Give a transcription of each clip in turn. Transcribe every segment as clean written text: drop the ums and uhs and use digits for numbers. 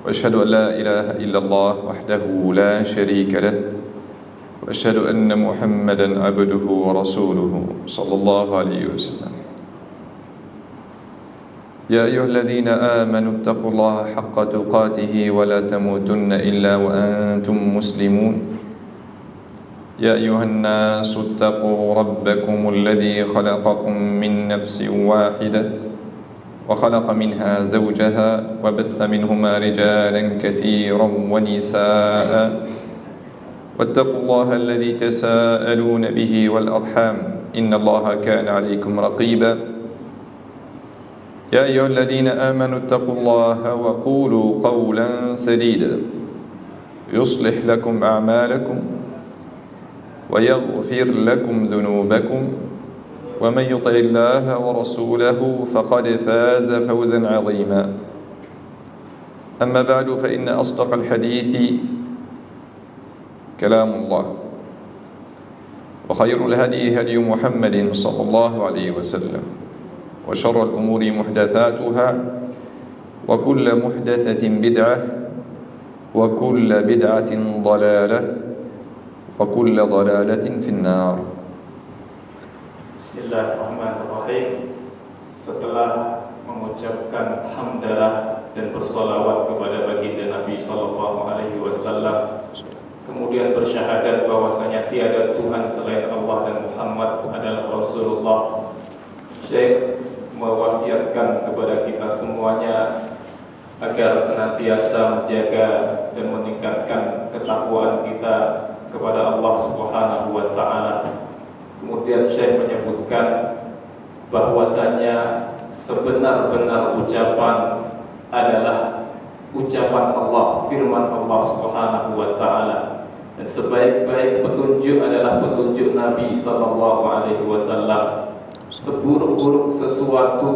وأشهد أن لا إله إلا الله وحده لا شريك له وأشهد أن محمدا عبده ورسوله صلى الله عليه وسلم. يا أيها الذين آمنوا اتقوا الله حق تقاته ولا تموتن إلا وأنتم مسلمون. يا أيها الناس اتقوا ربكم الذي خلقكم من نفس واحدة وخلق منها زوجها وبث منهما رجالا كثيرا ونساء واتقوا الله الذي تساءلون به والأرحام إن الله كان عليكم رقيبا. يا أيها الذين آمنوا اتقوا الله وقولوا قولا سديدا يصلح لكم أعمالكم ويغفر لكم ذنوبكم ومن يطع الله ورسوله فقد فاز فوزا عظيما. أما بعد فإن أصدق الحديث كلام الله وخير الهدي هدي محمد صلى الله عليه وسلم وشر الأمور محدثاتها وكل محدثة بدعة وكل بدعة ضلالة وكل ضلالة في النار. Bismillahirrahmanirrahim. Setelah mengucapkan hamdalah dan bersolawat kepada baginda Nabi sallallahu alaihi wasallam, kemudian bersyahadat bahwasanya tiada Tuhan selain Allah dan Muhammad adalah Rasulullah, Syekh mewasiatkan kepada kita semuanya agar senantiasa menjaga dan meningkatkan ketakwaan kita kepada Allah Subhanahu wa taala. Kemudian Syekh menyebutkan bahwasanya sebenar-benar ucapan adalah ucapan Allah, firman Allah Subhanahu wa taala, dan sebaik-baik petunjuk adalah petunjuk Nabi sallallahu alaihi wasallam. Seburuk-buruk sesuatu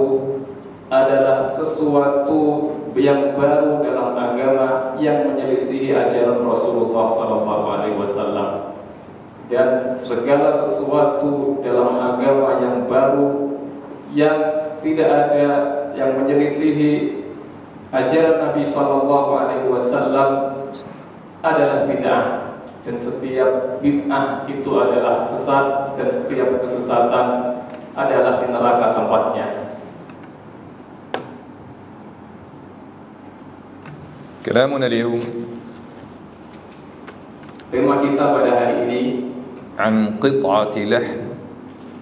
adalah sesuatu yang baru dalam agama yang menyelisihi ajaran Rasulullah sallallahu alaihi wasallam. Dan segala sesuatu dalam agama yang baru yang tidak ada yang menyelisihi ajaran Nabi sallallahu alaihi wasallam adalah bid'ah, dan setiap bid'ah itu adalah sesat, dan setiap kesesatan adalah di neraka tempatnya. كلامنا اليوم Tema kita pada hari ini عن قطعة لحم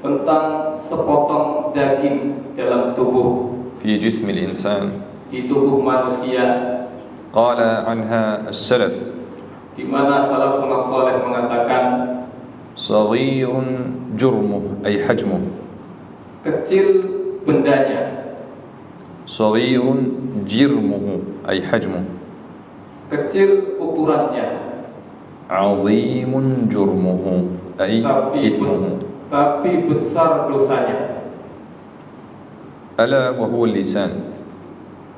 tentang sepotong daging dalam tubuh, في جسم الإنسان. di tubuh manusia, قال عنها السلف di mana salafun salih mengatakan صغير جرمه أي حجمه، kecil bendanya, صغير جرمه أي حجمه، kecil ukurannya, عظيم جرمه أي إثمه، tapi besar dosanya. ألا وهو اللسان.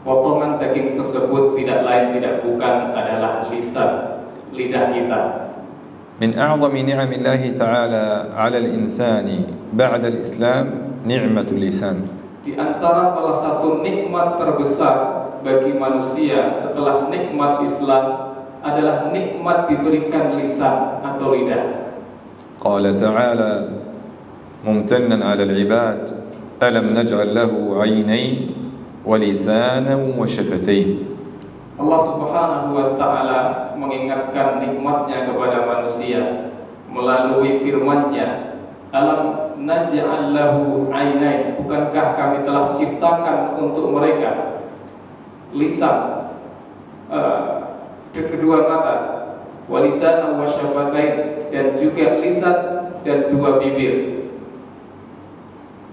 Potongan daging tersebut tidak lain tidak bukan adalah lisan, lidah kita. من أعظم نعم الله تعالى على الإنسان بعد الإسلام نعمة اللسان. Di antara salah satu nikmat terbesar bagi manusia setelah nikmat Islam adalah nikmat diberikan lisan atau lidah. قال تعالى ممتنا على العباد ألم نجعل له عينين ولسانا وشفتين. Allah Subhanahu wa taala mengingatkan nikmatnya kepada manusia melalui firman-Nya, alam naj'al lahu ainain, bukankah kami telah ciptakan untuk mereka lisan, kedua mata, walisan wa syafatain, dan juga lisan dan dua bibir.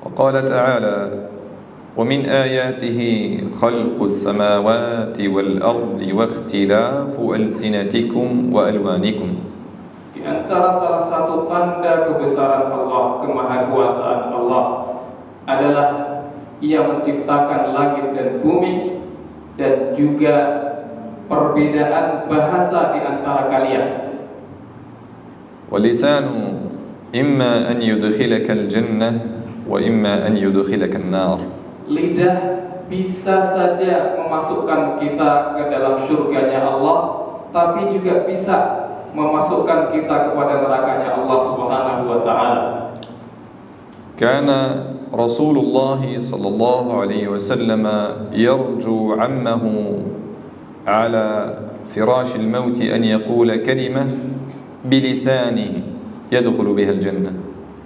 وقال تعالى ومن آياته خلق السماوات والأرض واختلاف ألسنتكم وألوانكم. Di antara salah satu tanda kebesaran Allah, kemahakuasaan Allah adalah Ia menciptakan langit dan bumi dan juga perbedaan bahasa di antara kalian. واللسان إما أن يدخلك الجنة وإما أن يدخلك النار. Lidah bisa saja memasukkan kita ke dalam surganya Allah, tapi juga bisa memasukkan kita kepada nerakanya Allah Subhanahu wa taala. كان رسول الله صلى الله عليه وسلم يرجو عمه على فراش الموت أن يقول كلمة بلسانه يدخل بها الجنة.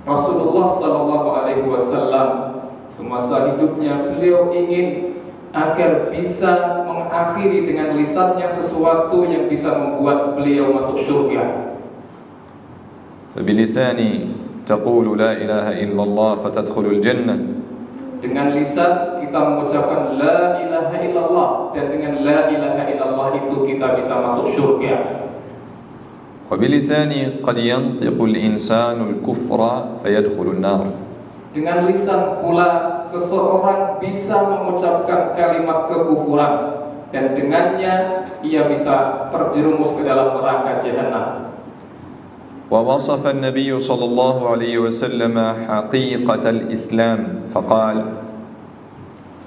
Rasulullah sallallahu alaihi wasallam semasa hidupnya beliau ingin agar bisa mengakhiri dengan lisannya sesuatu yang bisa membuat beliau masuk surga. فبلساني تقول لا إله إلا الله فتدخل الجنة. Dengan lisan kita mengucapkan la ilaha illallah, dan dengan la ilaha illallah itu kita bisa masuk surga. وبلساني قد ينطق الإنسان الكفر فيدخل النار. Dengan lisan pula seseorang bisa mengucapkan kalimat kekufuran, dan dengannya ia bisa terjerumus ke dalam neraka jahanam. ووصف النبي صلى الله عليه وسلم حقيقة الإسلام فقال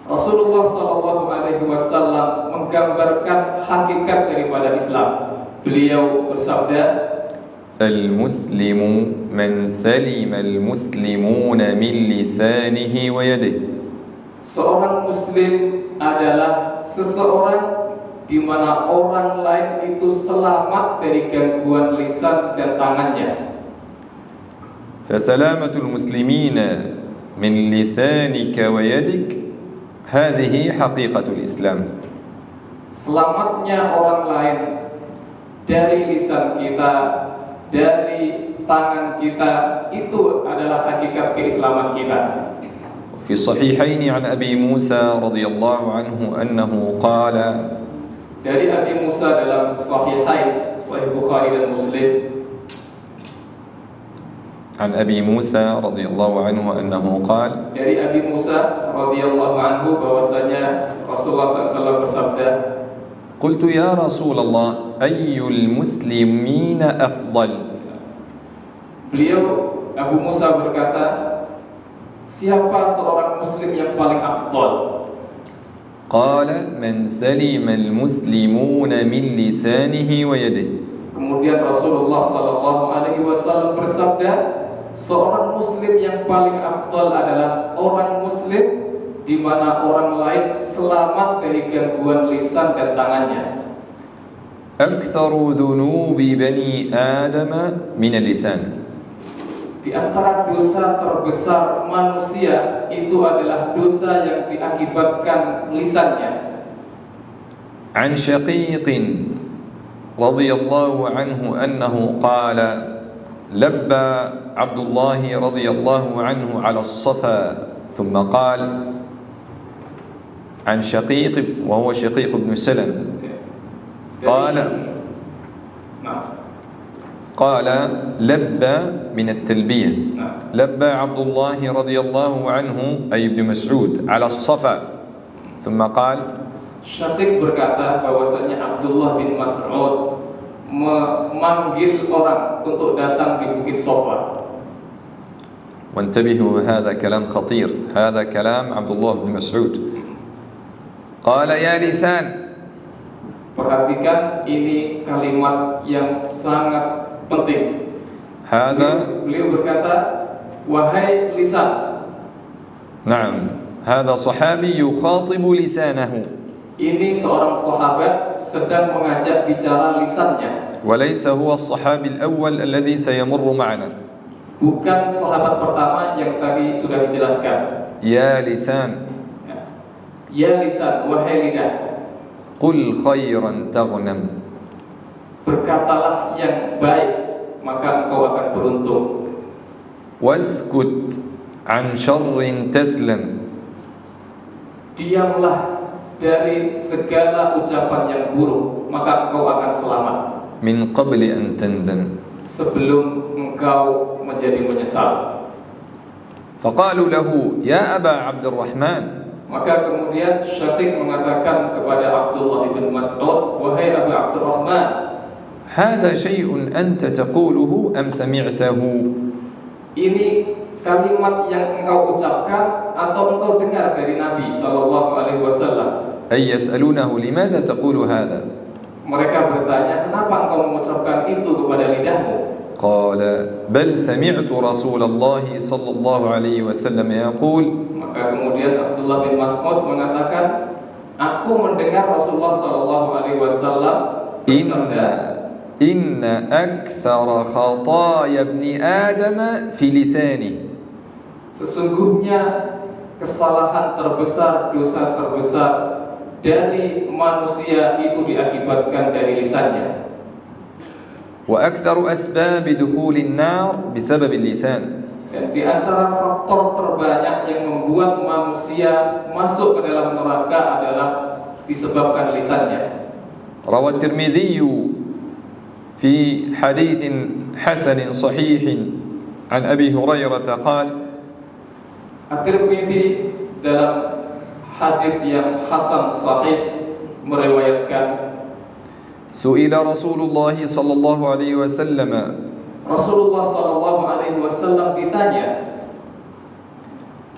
Rasulullah sallallahu alaihi wasallam menggambarkan hakikat daripada Islam. Beliau bersabda, المسلم من سلم المسلمون من لسانه ويده. seorang muslim adalah seseorang di mana orang lain itu selamat dari gangguan lisan dan tangannya. فسلامة المسلمين من لسانك ويدك هذه حقيقة الإسلام. Selamatnya orang lain dari lisan kita, dari tangan kita, itu adalah hakikat keislaman kita. في الصحيحين عن أبي موسى رضي الله عنه أنه قال Dari Abi Musa dalam Sahihain, Sahih Bukhari dan Muslim, عن أبي موسى رضي الله عنه أنه قال dari Abi Musa radhiyallahu anhu bahwasanya Rasulullah SAW bersabda, قلت يا رسول الله أي المسلمين أفضل؟ beliau Abu Musa berkata, siapa seorang muslim yang paling afdal? قال من سلم المسلمون من لسانه ويده. Kemudian Rasulullah SAW bersabda, seorang muslim yang paling afdal adalah orang muslim di mana orang lain selamat dari gangguan lisan dan tangannya. أكثر ذنوب بني آدم من اللسان. Di antara dosa terbesar manusia itu adalah dosa yang diakibatkan lisannya. عن شقيق رضي الله عنه أنه قال لبى عبد الله رضي الله عنه على الصفا ثم قال عن شقيق وهو شقيق بن سلم قال لبى من التلبية لبى عبد الله رضي الله عنه أي ابن مسعود على الصفا ثم قال Syaqiq berkata bahwasanya Abdullah bin Mas'ud memanggil orang untuk datang di Bukit Safa. وانتبهوا هذا كلام خطير هذا كلام عبد الله بن مسعود قال يا لسان. Perhatikan, ini kalimat yang sangat penting. Beliau berkata, wahai lisan. نعم هذا صحابي يخاطب لسانه. Ini seorang sahabat sedang mengajak bicara lisannya. وليس هو الصحابي الأول الذي سيمر معنا. Bukan sahabat pertama yang tadi sudah dijelaskan. يا لسان. Ya lisan, wahai lidah. قل خيرا تغنم. Berkatalah yang baik, maka engkau akan beruntung. واسكت عن شر تسلم. Diamlah dari segala ucapan yang buruk, maka engkau akan selamat. من قبل أن تندم. Sebelum engkau menjadi menyesal. فقالوا له يا أبا عبد الرحمن. Maka kemudian Syaqiq mengatakan kepada Abdullah bin Mas'ud, wahai Abu Abdurrahman, هذا شيء أنت تقوله أم سمعته؟ ini kalimat yang engkau ucapkan atau engkau dengar dari Nabi sallallahu alaihi wasallam. أي يسألونه لماذا تقول هذا؟ Mereka bertanya, kenapa engkau mengucapkan itu kepada lidahmu? قال بل سمعت رسول الله صلى الله عليه وسلم يقول Maka kemudian Abdullah bin Mas'ud mengatakan, aku mendengar Rasulullah sallallahu alaihi wasallam bersabda, إن أكثر خطايا ابن آدم في لسانه. sesungguhnya kesalahan terbesar, dosa terbesar dari manusia itu diakibatkan dari lisannya. وأكثر أسباب دخول النار بسبب اللسان. Dan di antara faktor terbanyak yang membuat manusia masuk ke dalam neraka adalah disebabkan lisannya. روى الترمذي في حديث حسن صحيح عن أبي هريرة قال At-Tirmidzi dalam hadis yang hasan sahih meriwayatkan, سئل رسول الله صلى الله عليه وسلم Rasulullah sallallahu alaihi wasallam ditanya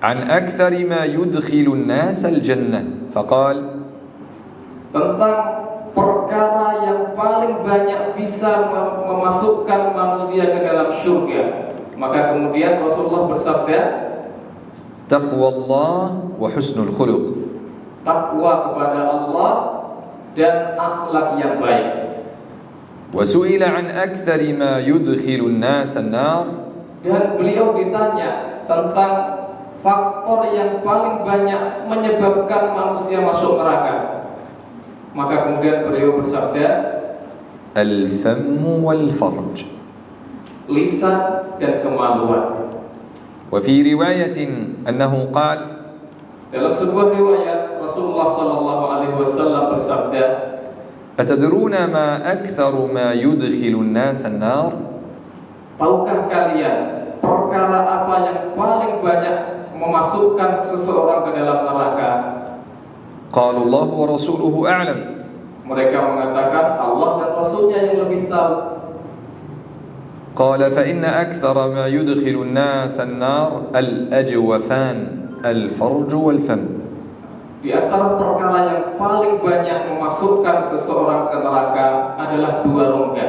عن أكثر ما يدخل الناس الجنة فقال tentang perkara yang paling banyak bisa memasukkan manusia ke dalam surga. Maka kemudian Rasulullah bersabda, تقوى الله وحسن الخلق. takwa kepada Allah dan akhlak yang baik. وسئل عن أكثر ما يدخل الناس النار Dan beliau ditanya tentang faktor yang paling banyak menyebabkan manusia masuk neraka. Maka kemudian beliau bersabda, الفم والفرج. lisan dan kemaluan. وفي رواية أنه قال Dalam sebuah riwayat Rasulullah sallallahu alaihi wasallam bersabda, أتدرون ما أكثر ما يدخل الناس النار؟ tahukah kalian perkara apa yang paling banyak memasukkan seseorang ke dalam neraka? قالوا الله ورسوله أعلم. Mereka mengatakan Allah dan Rasulnya yang lebih tahu. قال فإن أكثر ما يدخل الناس النار الأجوفان الفرج والفم. Di antara perkara yang paling banyak memasukkan seseorang ke neraka adalah dua rongga.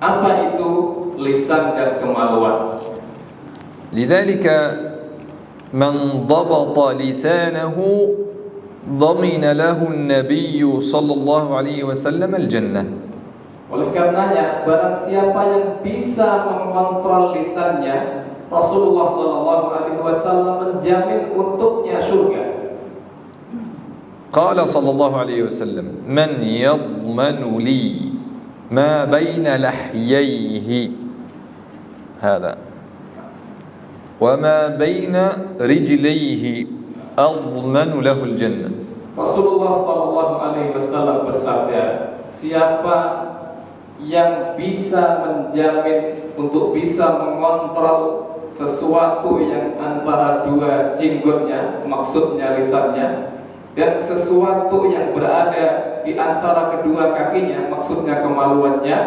Apa itu? Lisan dan kemaluan. لذلك من ضبط لسانه ضمن له النبي صلى الله عليه وسلم الجنة. Oleh karenanya, barang siapa yang bisa mengontrol lisannya, Rasulullah sallallahu alaihi wasallam menjamin untuknya surga. قال صلى الله عليه وسلم من يضمن لي ما بين لحييه هذا وما بين رجليه أضمن له الجنة. Rasulullah sallallahu alaihi wasallam bersabda, siapa yang bisa menjamin untuk bisa mengontrol sesuatu yang antara dua jenggotnya, maksudnya lisannya, dan sesuatu yang berada di antara kedua kakinya, maksudnya kemaluannya,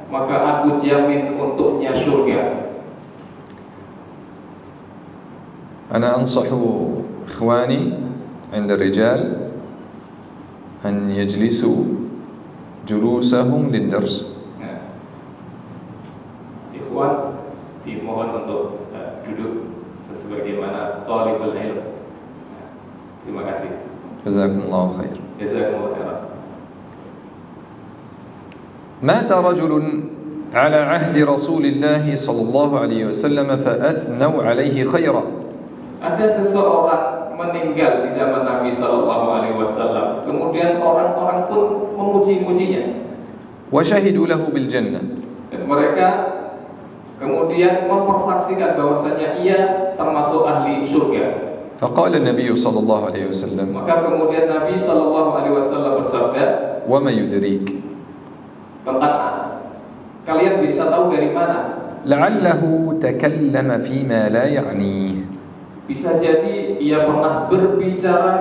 maka aku jamin untuknya surga. أنا أنصح إخواني عند الرجال أن يجلسوا جلوسهم للدرس. Ikhwan dimohon untuk duduk sebagaimana talibul ilm. Terima kasih. جزاكم الله خير. Jazakumullah khairan. مات رجل على عهد رسول الله صلى الله عليه وسلم فأثنوا عليه خيرا. Ada seseorang meninggal di zaman Nabi sallallahu alaihi wasallam. Kemudian orang-orang pun memuji-mujinya. وشهدوا له بالجنة. Dan mereka kemudian mempersaksikan bahwasanya ia termasuk ahli surga. فقال النبي صلى الله عليه وسلم Maka kemudian Nabi sallallahu alaihi wasallam bersabda, وما يدريك tentang kalian bisa tahu dari mana? لعله تكلم فيما لا يعنيه. Bisa jadi ia pernah berbicara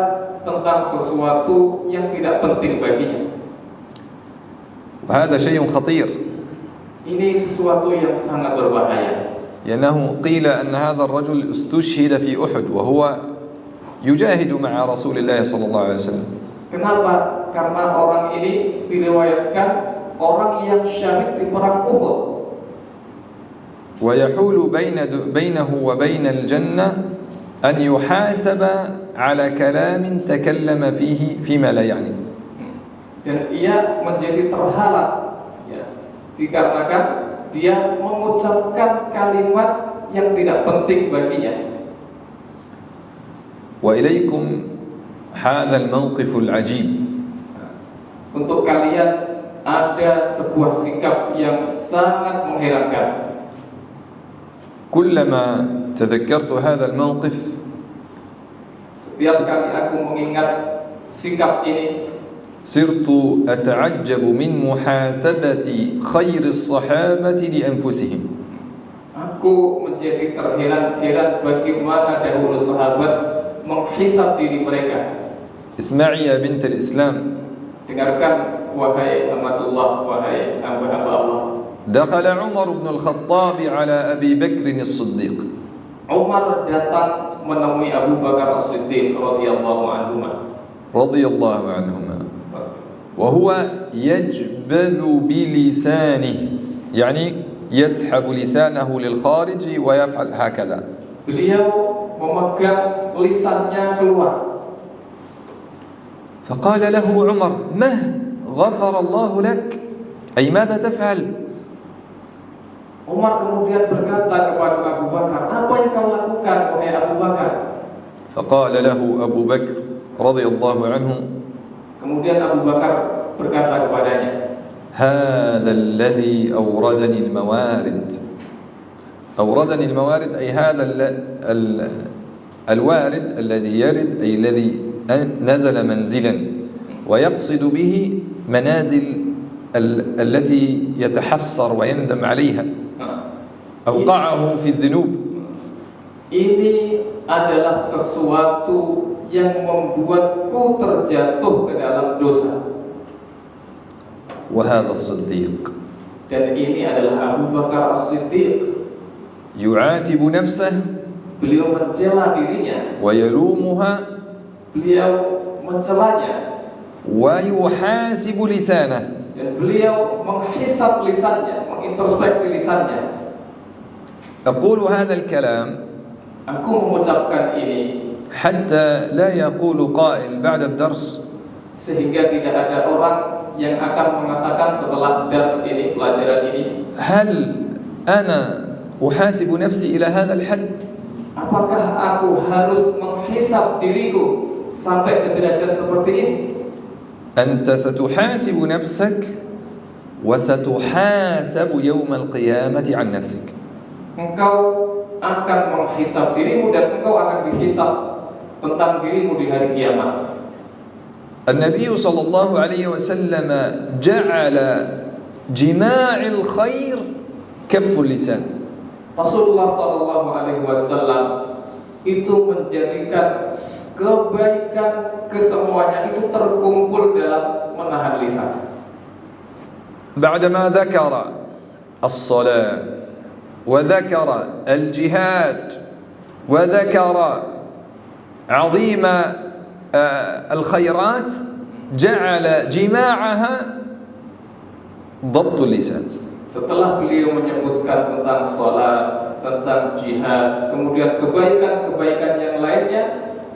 tentang sesuatu yang tidak penting baginya. وهذا شيء خطير. Ini sesuatu yang sangat berbahaya. لأنه قيل أن هذا الرجل استشهد في أحد وهو يجاهد مع رسول الله صلى الله عليه وسلم. Kenapa? Karena orang ini diriwayatkan orang yang syahid di perang Uhud. ويحول بينه وبين الجنة أن يحاسب على كلام تكلم فيه فيما لا يعني. Dan ia menjadi terhalang, ya, dikarenakan dia mengucapkan kalimat yang tidak penting baginya. وإليكم هذا الموقف العجيب. Untuk kalian ada sebuah sikap yang sangat mengherankan. كلما تذكرت هذا الموقف Setiap kali aku mengingat sikap ini, صرت أتعجب من محاسبة خير الصحابة لأنفسهم. aku menjadi terheran-heran bagaimana dahulu sahabat menghisab diri mereka. اسمعي يا بنت الإسلام. Dengarkan wahai amatullah, wahai hamba-hamba Allah. دخل عمر بن الخطاب على أبي بكر الصديق. Umar datang menemui Abu Bakar As-Siddiq radhiyallahu anhuma. رضي الله عنهما. وهو يجبذ بلسانه يعني يسحب لسانه للخارج ويفعل هكذا. Beliau memegang lisannya keluar. فقال له عمر ما غفر الله لك أي ماذا تفعل؟ Umar kemudian berkata kepada Abu Bakar, apa yang kau lakukan wahai Abu Bakar? فقال له أبو بكر رضي الله عنه Kemudian Abu Bakar berkata kepadanya, هذا الذي أوردني الموارد. أوردني الموارد أي هذا الوارد الذي يرد أي الذي نزل منزلا ويقصد به منازل التي يتحسر ويندم عليها أوقعه في الذنوب. ini adalah sesuatu yang membuatku terjatuh ke dalam dosa. وهذا الصديق Dan ini adalah Abu Bakar As-Siddiq. يعاتب نفسه Beliau mencela dirinya, ويلومها beliau mencelanya, ويحاسب لسانه. dan beliau menghisap lisannya, mengintrospeksi lisannya. أقول هذا الكلام Aku mengucapkan ini حتى لا يقول قائل بعد الدرس sehingga tidak ada orang yang akan mengatakan setelah dars ini, pelajaran ini, هل أنا أحاسب نفسي إلى هذا الحد؟ apakah aku harus menghisap diriku sampai ke derajat seperti ini? أنت ستحاسب نفسك وستحاسب يوم القيامة عن نفسك. Engkau akan menghisap dirimu dan engkau akan dihisap tentang dirimu di hari kiamat. النبي صلى الله عليه وسلم جعل جماع الخير كف اللسان. Rasulullah Sallallahu Alaihi Wasallam itu menjadikan kebaikan kesemuanya itu terkumpul dalam menahan lisan. بعدما ذكر الصلاة وذكر الجهاد وذكر عظيم الخيرات جعل جماعها ضبط اللسان. Setelah beliau menyebutkan tentang salat, tentang jihad, kemudian kebaikan-kebaikan yang lainnya,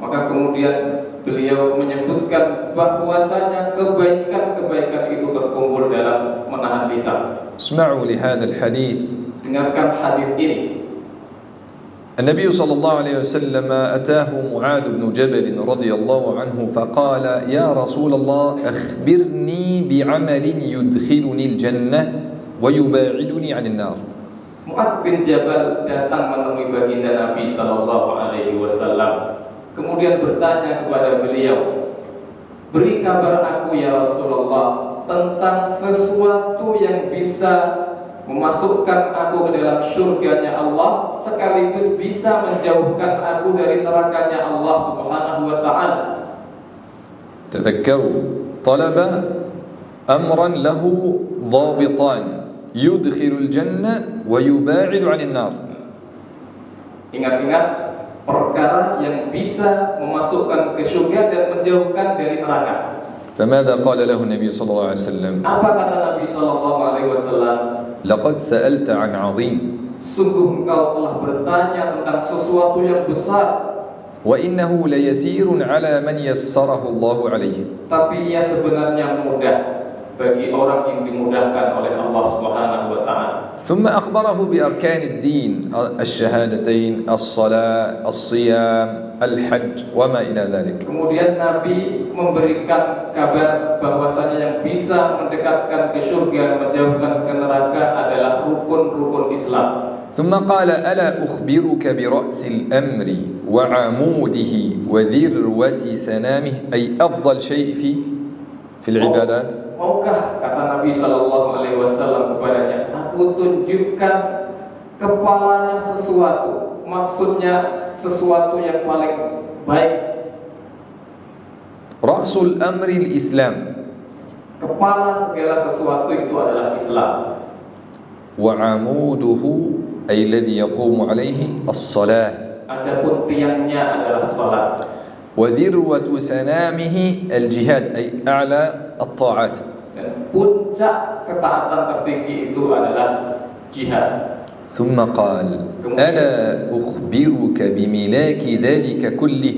maka kemudian beliau menyebutkan bahwasanya kebaikan-kebaikan itu terkumpul dalam menahan lisan. اسمعوا لهذا الحديث. Dengarkan hadis ini. النبي صلى الله عليه وسلم أتاه معاذ بن جبل رضي الله عنه فقال يا رسول الله أخبرني بعمل يدخلني الجنة ويباعدني عن النار. Mu'adz bin Jabal datang menemui baginda Nabi Sallallahu Alaihi Wasallam, kemudian bertanya kepada beliau, beri kabar aku ya Rasulullah tentang sesuatu yang bisa memasukkan aku ke dalam surganya Allah sekaligus bisa menjauhkan aku dari nerakanya Allah Subhanahu wa taala. تذكروا طلب أمرا له ضابطان يدخل الجنة ويباعد عن النار. Ingat-ingat perkara yang bisa memasukkan ke surga dan menjauhkan dari neraka. فماذا قال له النبي صلى الله عليه وسلم؟ Apa kata Nabi sallallahu alaihi wasallam? لقد سألت عن عظيم Sungguh engkau telah bertanya tentang sesuatu yang besar, وإنه ليسير على من يسره الله عليه. tapi ia sebenarnya mudah bagi orang yang dimudahkan oleh Allah Subhanahu wa taala. ثم أخبره بأركان الدين الشهادتين الصلاة الصيام الحج وما إلى ذلك. Kemudian Nabi memberikan kabar bahwasanya yang bisa mendekatkan ke surga, menjauhkan ke neraka adalah rukun-rukun Islam. ثم قال ألا أخبرك برأس الأمر وعموده وذروة سنامه أي أفضل شيء في العبادات. Maukah, kata Nabi sallallahu alaihi wasallam kepadanya, aku tunjukkan kepalanya sesuatu, maksudnya sesuatu yang paling baik. رأس الأمر الإسلام. Kepala segala sesuatu itu adalah Islam. وعموده أي الذي يقوم عليه الصلاة. Adapun tiangnya adalah salat. وذروة سنامه الجهاد أي أعلى الطاعات. Dan puncak ketaatan tertinggi itu adalah jihad. ثم قال ألا أخبرك بملاك ذلك كله.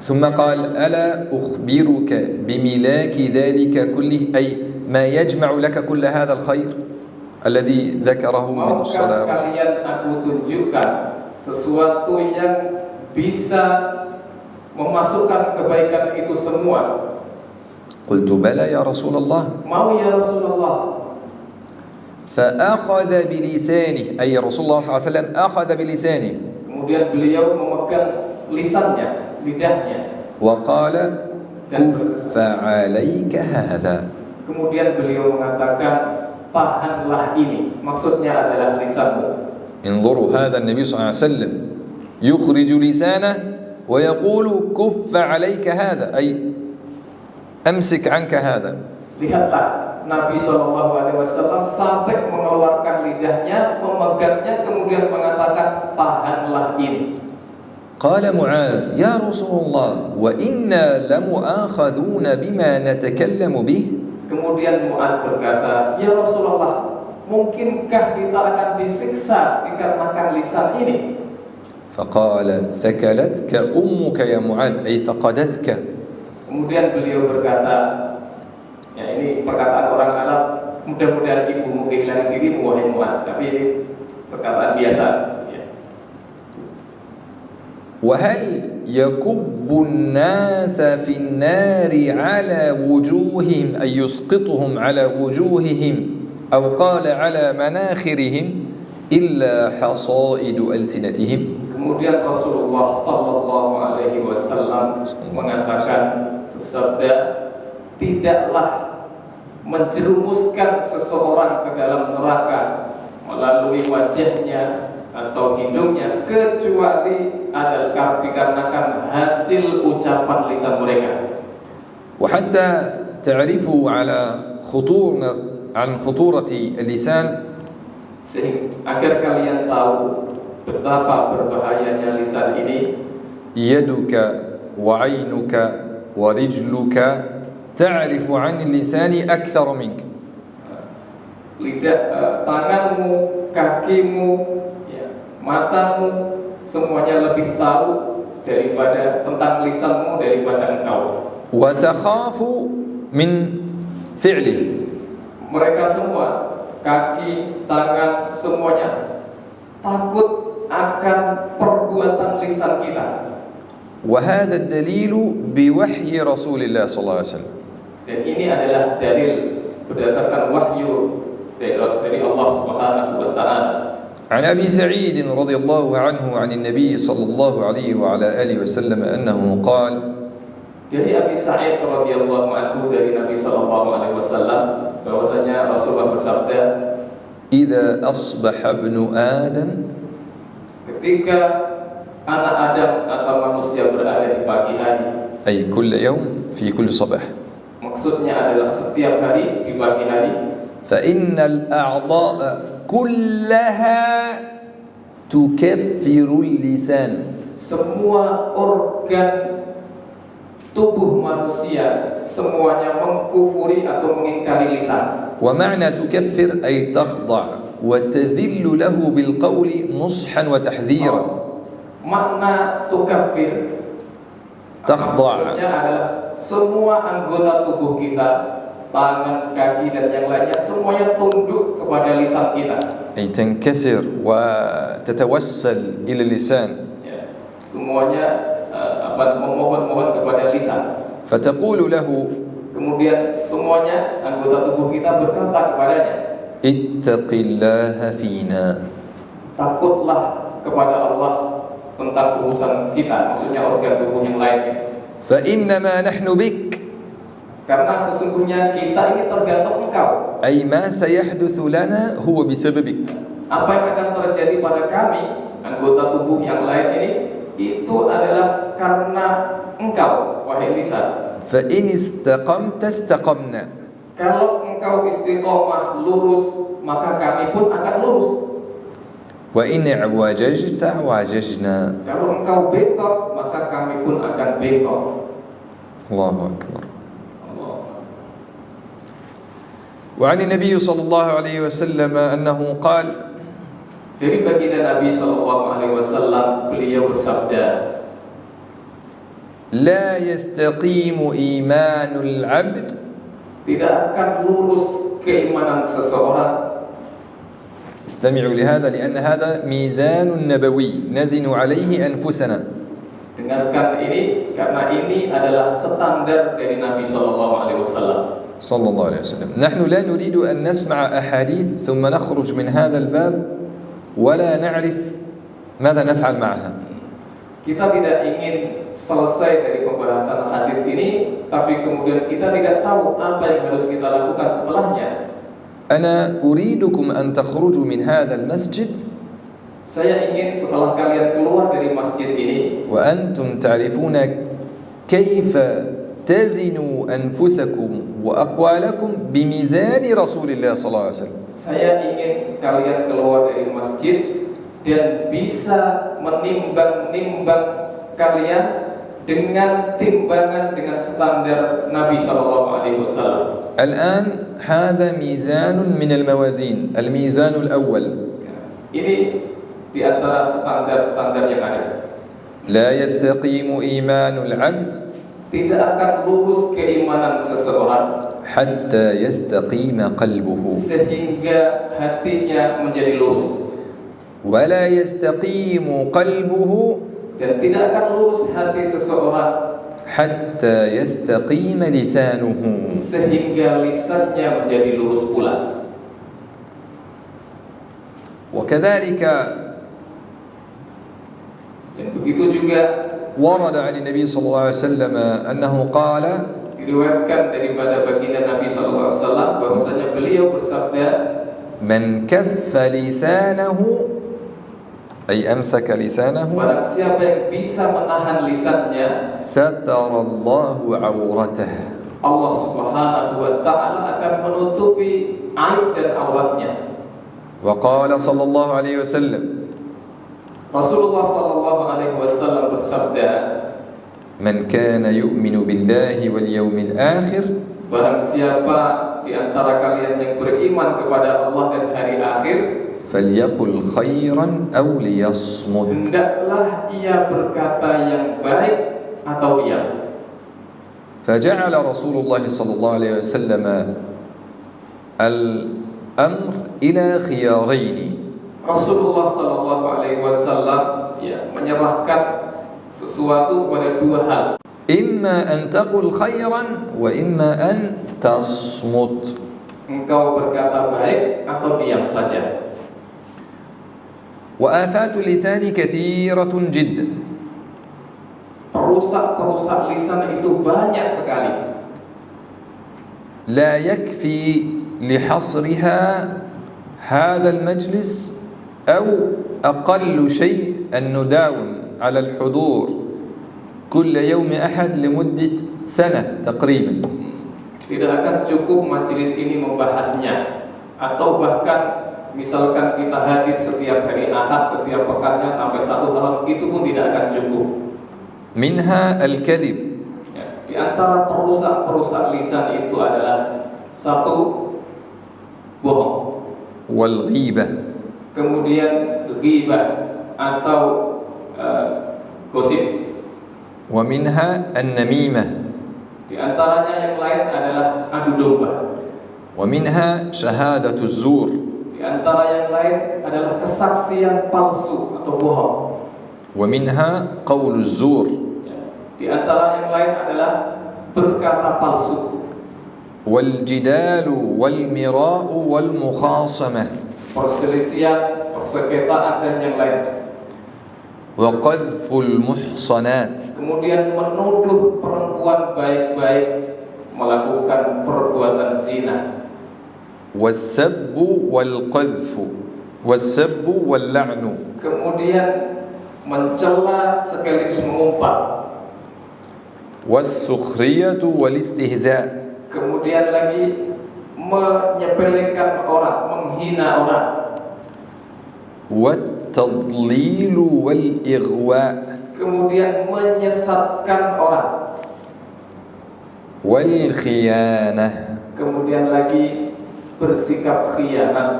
ثم قال ألا أخبرك بملاك ذلك كله أي ما يجمع لك كل هذا الخير الذي ذكره من الصلاة. Maukah kalian aku tunjukkan sesuatu yang bisa memasukkan kebaikan itu semua? قلت بلى يا رسول الله. Mau ya Rasulullah. فأخذ بلسانه أي رسول الله صلى الله عليه وسلم أخذ بلسانه. Kemudian beliau memegang lisannya, lidahnya. وقال كف عليك هذا. Kemudian beliau mengatakan, tahanlah ini. Maksudnya adalah lisanmu. انظروا هذا النبي صلى الله عليه وسلم يخرج لسانه ويقول كف عليك هذا أي أمسك عنك هذا. Lihatlah, Nabi SAW sampai mengeluarkan lidahnya, memegangnya, kemudian mengatakan, tahanlah ini. قال معاذ يا رسول الله وإنا لمؤاخذون بما نتكلم به. Kemudian Mu'adz berkata, ya Rasulullah, mungkinkah kita akan disiksa dikarenakan lisan ini? فقال ثكلتك أمك يا معاذ أي فقدتك. Kemudian beliau berkata, ya ini perkataan orang Arab, mudah-mudahan ibumu kehilangan dirimu wahai Mu'adz, tapi ini perkataan biasa. Ya. وهل يكب الناس في النار على وجوههم أي يسقطهم على وجوههم أو قال على مناخرهم إلا حصائد ألسنتهم. Kemudian Rasulullah Sallallahu Alaihi Wasallam mengatakan, bersabda, tidaklah menjerumuskan seseorang ke dalam neraka melalui wajahnya atau hidungnya kecuali adalah dikarenakan hasil ucapan lisan mereka. وحتى تعرفوا عن خطورة اللسان. Agar kalian tahu betapa berbahayanya lisan ini, يدك وعينك ورجلك تعرف عن اللسان أكثر منك. tanganmu, kakimu, matamu, semuanya lebih tahu daripada tentang lisanmu daripada engkau. وتخاف من فعله. Mereka semua, kaki, tangan, semuanya takut akan perbuatan lisan kita. وهذا الدليل بوحي رسول الله صلى الله عليه وسلم. Dan ini adalah dalil berdasarkan wahyu dari Allah Subhanahu wa taala. عن أبي سعيد رضي الله عنه عن النبي صلى الله عليه وعلى آله وسلم أنه قال. Dari Abi Sa'id radhiyallahu anhu dari Nabi sallallahu alaihi wasallam bahwasanya Rasulullah bersabda, إذا أصبح ابن آدم. ketika anak Adam atau manusia berada di pagi hari, أي كل يوم في كل صباح. maksudnya adalah setiap hari di pagi hari, فإن الأعضاء كلها تكفر اللسان. Semua organ tubuh manusia semuanya mengkufuri atau mengingkari lisan. ومعنى تكفر أي تخضع وتذل له بالقول نصحا وتحذيرا. Makna tukafir تخضع adalah semua anggota tubuh kita, tangan, kaki dan yang lainnya semuanya tunduk kepada lisan kita. أي تنكسر وتتوسل إلى اللسان. Ya, semuanya memohon-mohon kepada lisan. فتقول له Kemudian semuanya anggota tubuh kita berkata kepadanya, اتق الله فينا. takutlah kepada Allah tentang urusan kita, maksudnya organ tubuh yang lain. فإنما نحن بك. Karena sesungguhnya kita ini tergantung engkau. أي ما سيحدث لنا هو بسببك. Apa yang akan terjadi pada kami, anggota tubuh yang lain ini, itu adalah karena engkau, wahai lisan. فإن استقمت استقمنا. Kalau engkau istiqomah lurus, maka kami pun akan lurus. وإن اعوججت اعوججنا. Kalau engkau bengkok, maka kami pun akan bengkok. الله أكبر. وعن النبي صلى الله عليه وسلم أنه قال Dari baginda Nabi SAW, beliau bersabda, لا يستقيم إيمان العبد tidak akan lurus keimanan seseorang. استمعوا لهذا لأن هذا ميزان نبوي نزن عليه أنفسنا. Dengarkan ini, karena ini adalah standar dari Nabi SAW. صلى الله عليه وسلم. نحن لا نريد أن نسمع أحاديث ثم نخرج من هذا الباب ولا نعرف ماذا نفعل معها. Kita tidak ingin selesai dari pembahasan hadis ini, tapi kemudian kita tidak tahu apa yang harus kita lakukan setelahnya. أنا أريدكم أن تخرجوا من هذا المسجد Saya ingin setelah kalian keluar dari masjid ini, وأنتم تعرفون كيف تزنوا أنفسكم وأقوالكم بميزان رسول الله صلى الله عليه وسلم. saya ingin kalian keluar dari masjid dan bisa menimbang-nimbang kalian dengan timbangan dengan standar Nabi SAW. الآن هذا ميزان من الموازين. الميزان الأول Ini di antara standar-standar yang ada. لا يستقيم إيمان العبد Tidak akan lurus keimanan seseorang حتى يستقيم قلبه sehingga hatinya menjadi lurus, ولا يستقيم قلبه dan tidak akan lurus hati seseorang حتى يستقيم لسانه. sehingga lisannya menjadi lurus pula. وكذلك Dan begitu juga ورد عن النبي صلى الله عليه وسلم أنه قال diriwayatkan daripada baginda Nabi SAW bahwasanya beliau bersabda, من كف لسانه أي أمسك لسانه barang siapa yang bisa menahan lisannya, ستر الله عورته. Allah Subhanahu wa Ta'ala akan menutupi aib dan auratnya. وقال صلى الله عليه وسلم Rasulullah SAW bersabda, من كان يؤمن بالله واليوم الآخر barang siapa di antara kalian yang beriman kepada Allah dan hari akhir, فليقل خيرا أو ليصمت. hendaklah ia berkata yang baik atau diam. فجعل رسول الله صلى الله عليه وسلم الأمر إلى خيارين. Rasulullah SAW menyerahkan sesuatu pada dua hal. إما أن تقل خيرا وإما أن تصمت. Engkau berkata baik atau diam saja. وآفات اللسان كثيرة جدا. Perusak-perusak lisan itu banyak sekali. لا يكفي لحصرها هذا المجلس أو أقل شيء أن نداوم على الحضور كل يوم أحد لمدة سنة تقريبا. Tidak akan cukup majelis ini membahasnya, atau bahkan Misalkan kita hadir setiap hari Ahad, setiap pekannya sampai 1 tahun, itu pun tidak akan cukup. منها الكذب Ya, di antara perusak lisan itu adalah 1, bohong, والغيبة kemudian ghibah atau gosip. ومنها النميمة Di antaranya yang lain adalah adu domba. ومنها شهادة الزور Di antara yang lain adalah kesaksian palsu atau bohong. ومنها قول الزور Ya, di antara yang lain adalah berkata palsu. والجدال والمراء والمخاصمة Perselisihan, persengketaan dan yang lain. وقذف المحصنات Kemudian menuduh perempuan baik-baik melakukan perbuatan zina. والسب والقذف والسب واللعن Kemudian mencela sekaligus mengumpat. والسخرية والاستهزاء Kemudian lagi menyepelekan orang, menghina orang. والتضليل والإغواء Kemudian menyesatkan orang. والخيانة Kemudian lagi bersikap khianat.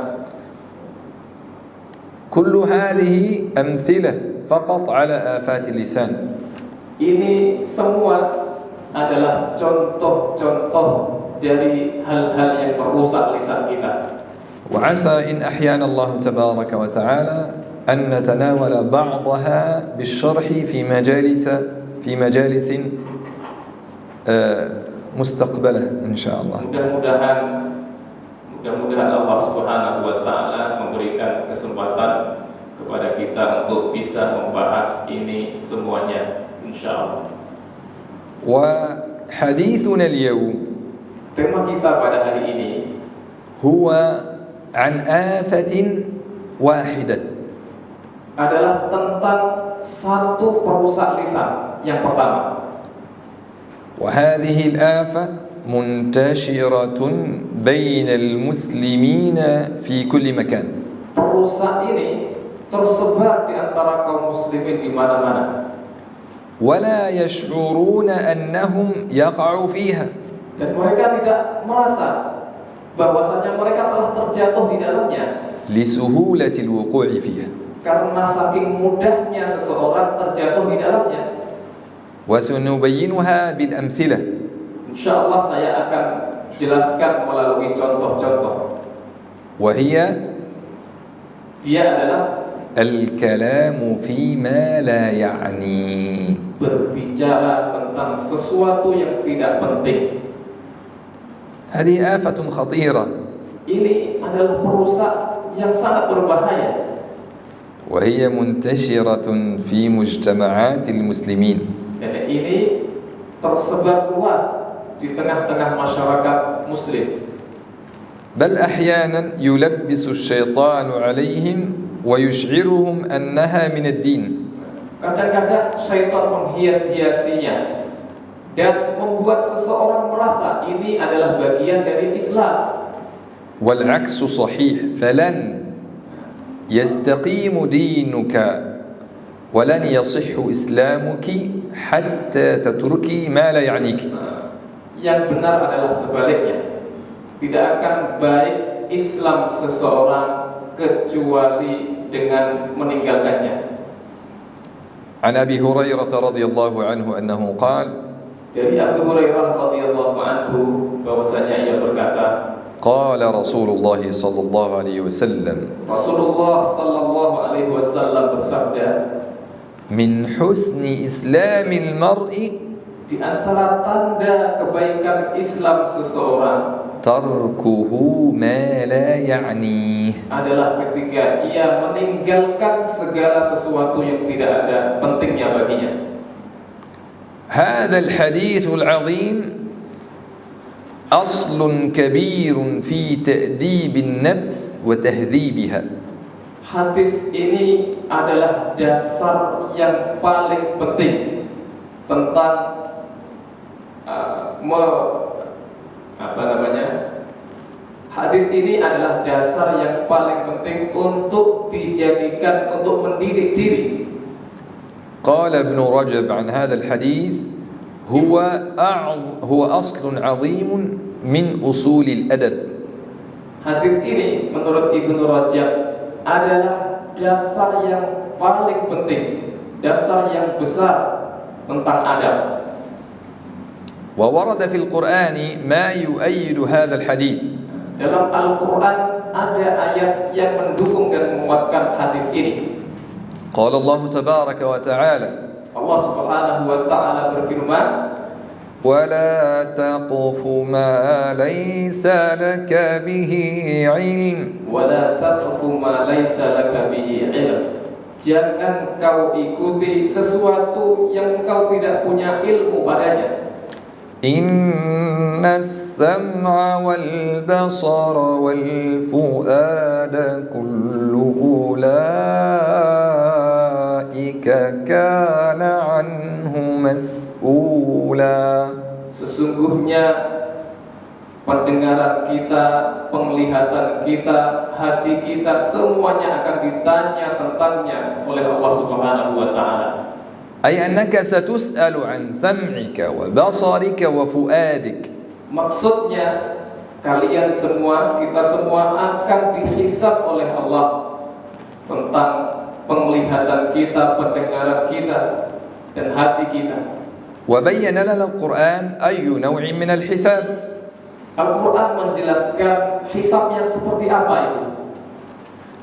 كل هذه أمثلة فقط على آفات اللسان. Ini semua adalah contoh-contoh dari hal-hal yang merusak lisan kita. وعسى إن أحيانا الله تبارك وتعالى أن نتناول بعضها بالشرح في مجالس مستقبلة إن شاء الله. Mudah-mudahan Allah Subhanahu wa taala memberikan kesempatan kepada kita untuk bisa membahas ini semuanya insyaallah. وحديثنا اليوم Tema kita pada hari ini هو عن آفة واحدة adalah tentang satu perusak lisan yang pertama. وهذه الآفة منتشرة بين المسلمين في كل مكان. Perusak ini tersebar di antara kaum muslimin di mana-mana. ولا يشعرون أنهم يقعوا فيها. Dan mereka tidak merasa bahwasanya mereka telah terjatuh di dalamnya. لسهولة الوقوع فيها. Karena saking mudahnya seseorang terjatuh di dalamnya. وسنبينها بالأمثلة. Insyaallah saya akan jelaskan melalui contoh-contoh. وهي Dia adalah الكلام فيما لا يعني. berbicara tentang sesuatu yang tidak penting. هذه آفة خطيرة. Ini adalah perusak yang sangat berbahaya. وهي منتشرة في مجتمعات المسلمين. Dan ini tersebar luas di tengah-tengah masyarakat muslim. بل أحيانا يلبس الشيطان عليهم ويشعرهم أنها من الدين. Kadang-kadang syaitan menghias-hiasinya dan membuat seseorang merasa ini adalah bagian dari Islam. والعكس صحيح. فلن يستقيم دينك ولن يصح إسلامك حتى تتركي ما لا يعنيك. Yang benar adalah sebaliknya. Tidak akan baik Islam seseorang kecuali dengan meninggalkannya. عن أبي هريرة رضي الله عنه أنه قال Dari Abu Hurairah radhiyallahu anhu bahwasanya ia berkata, قال رسول الله صلى الله عليه وسلم Rasulullah sallallahu alaihi wasallam bersabda, من حسن إسلام المرء di antara tanda kebaikan Islam seseorang تركه ما لا يعنيه. adalah ketika ia meninggalkan segala sesuatu yang tidak ada pentingnya baginya. هذا الحديث العظيم أصل كبير في تأديب النفس وتهذيبها. Hadis ini adalah dasar yang paling penting tentang Hadis ini adalah dasar yang paling penting untuk dijadikan untuk mendidik diri. قال ابن رجب عن هذا الحديث هو أصل عظيم من أصول الأدب. Hadis ini menurut Ibnu Rajab adalah dasar yang paling penting, dasar yang besar tentang adab. وورد في القرآن ما يؤيد هذا الحديث. Dalam Al-Quran ada ayat yang mendukung dan menguatkan hadis ini. قال الله تبارك وتعالى Allah Subhanahu wa taala berfirman, ولا تقف ما ليس لك به علم ولا تقف ما ليس لك به علم. Jangan kau ikuti sesuatu yang kau tidak punya ilmu padanya. إن السمع والبصر والفؤاد كل أولئك كان عنه مسؤولا. Sesungguhnya pendengaran kita, penglihatan kita, hati kita, semuanya akan ditanya tentangnya oleh Allah Subhanahu wa taala. أي أنك ستسأل عن سمعك وبصرك وفؤادك. Maksudnya kalian semua, kita semua akan dihisab oleh Allah tentang penglihatan kita, pendengaran kita, dan hati kita. وبين لنا القرآن أي نوع من الحساب. Al-Quran menjelaskan hisab yang seperti apa itu.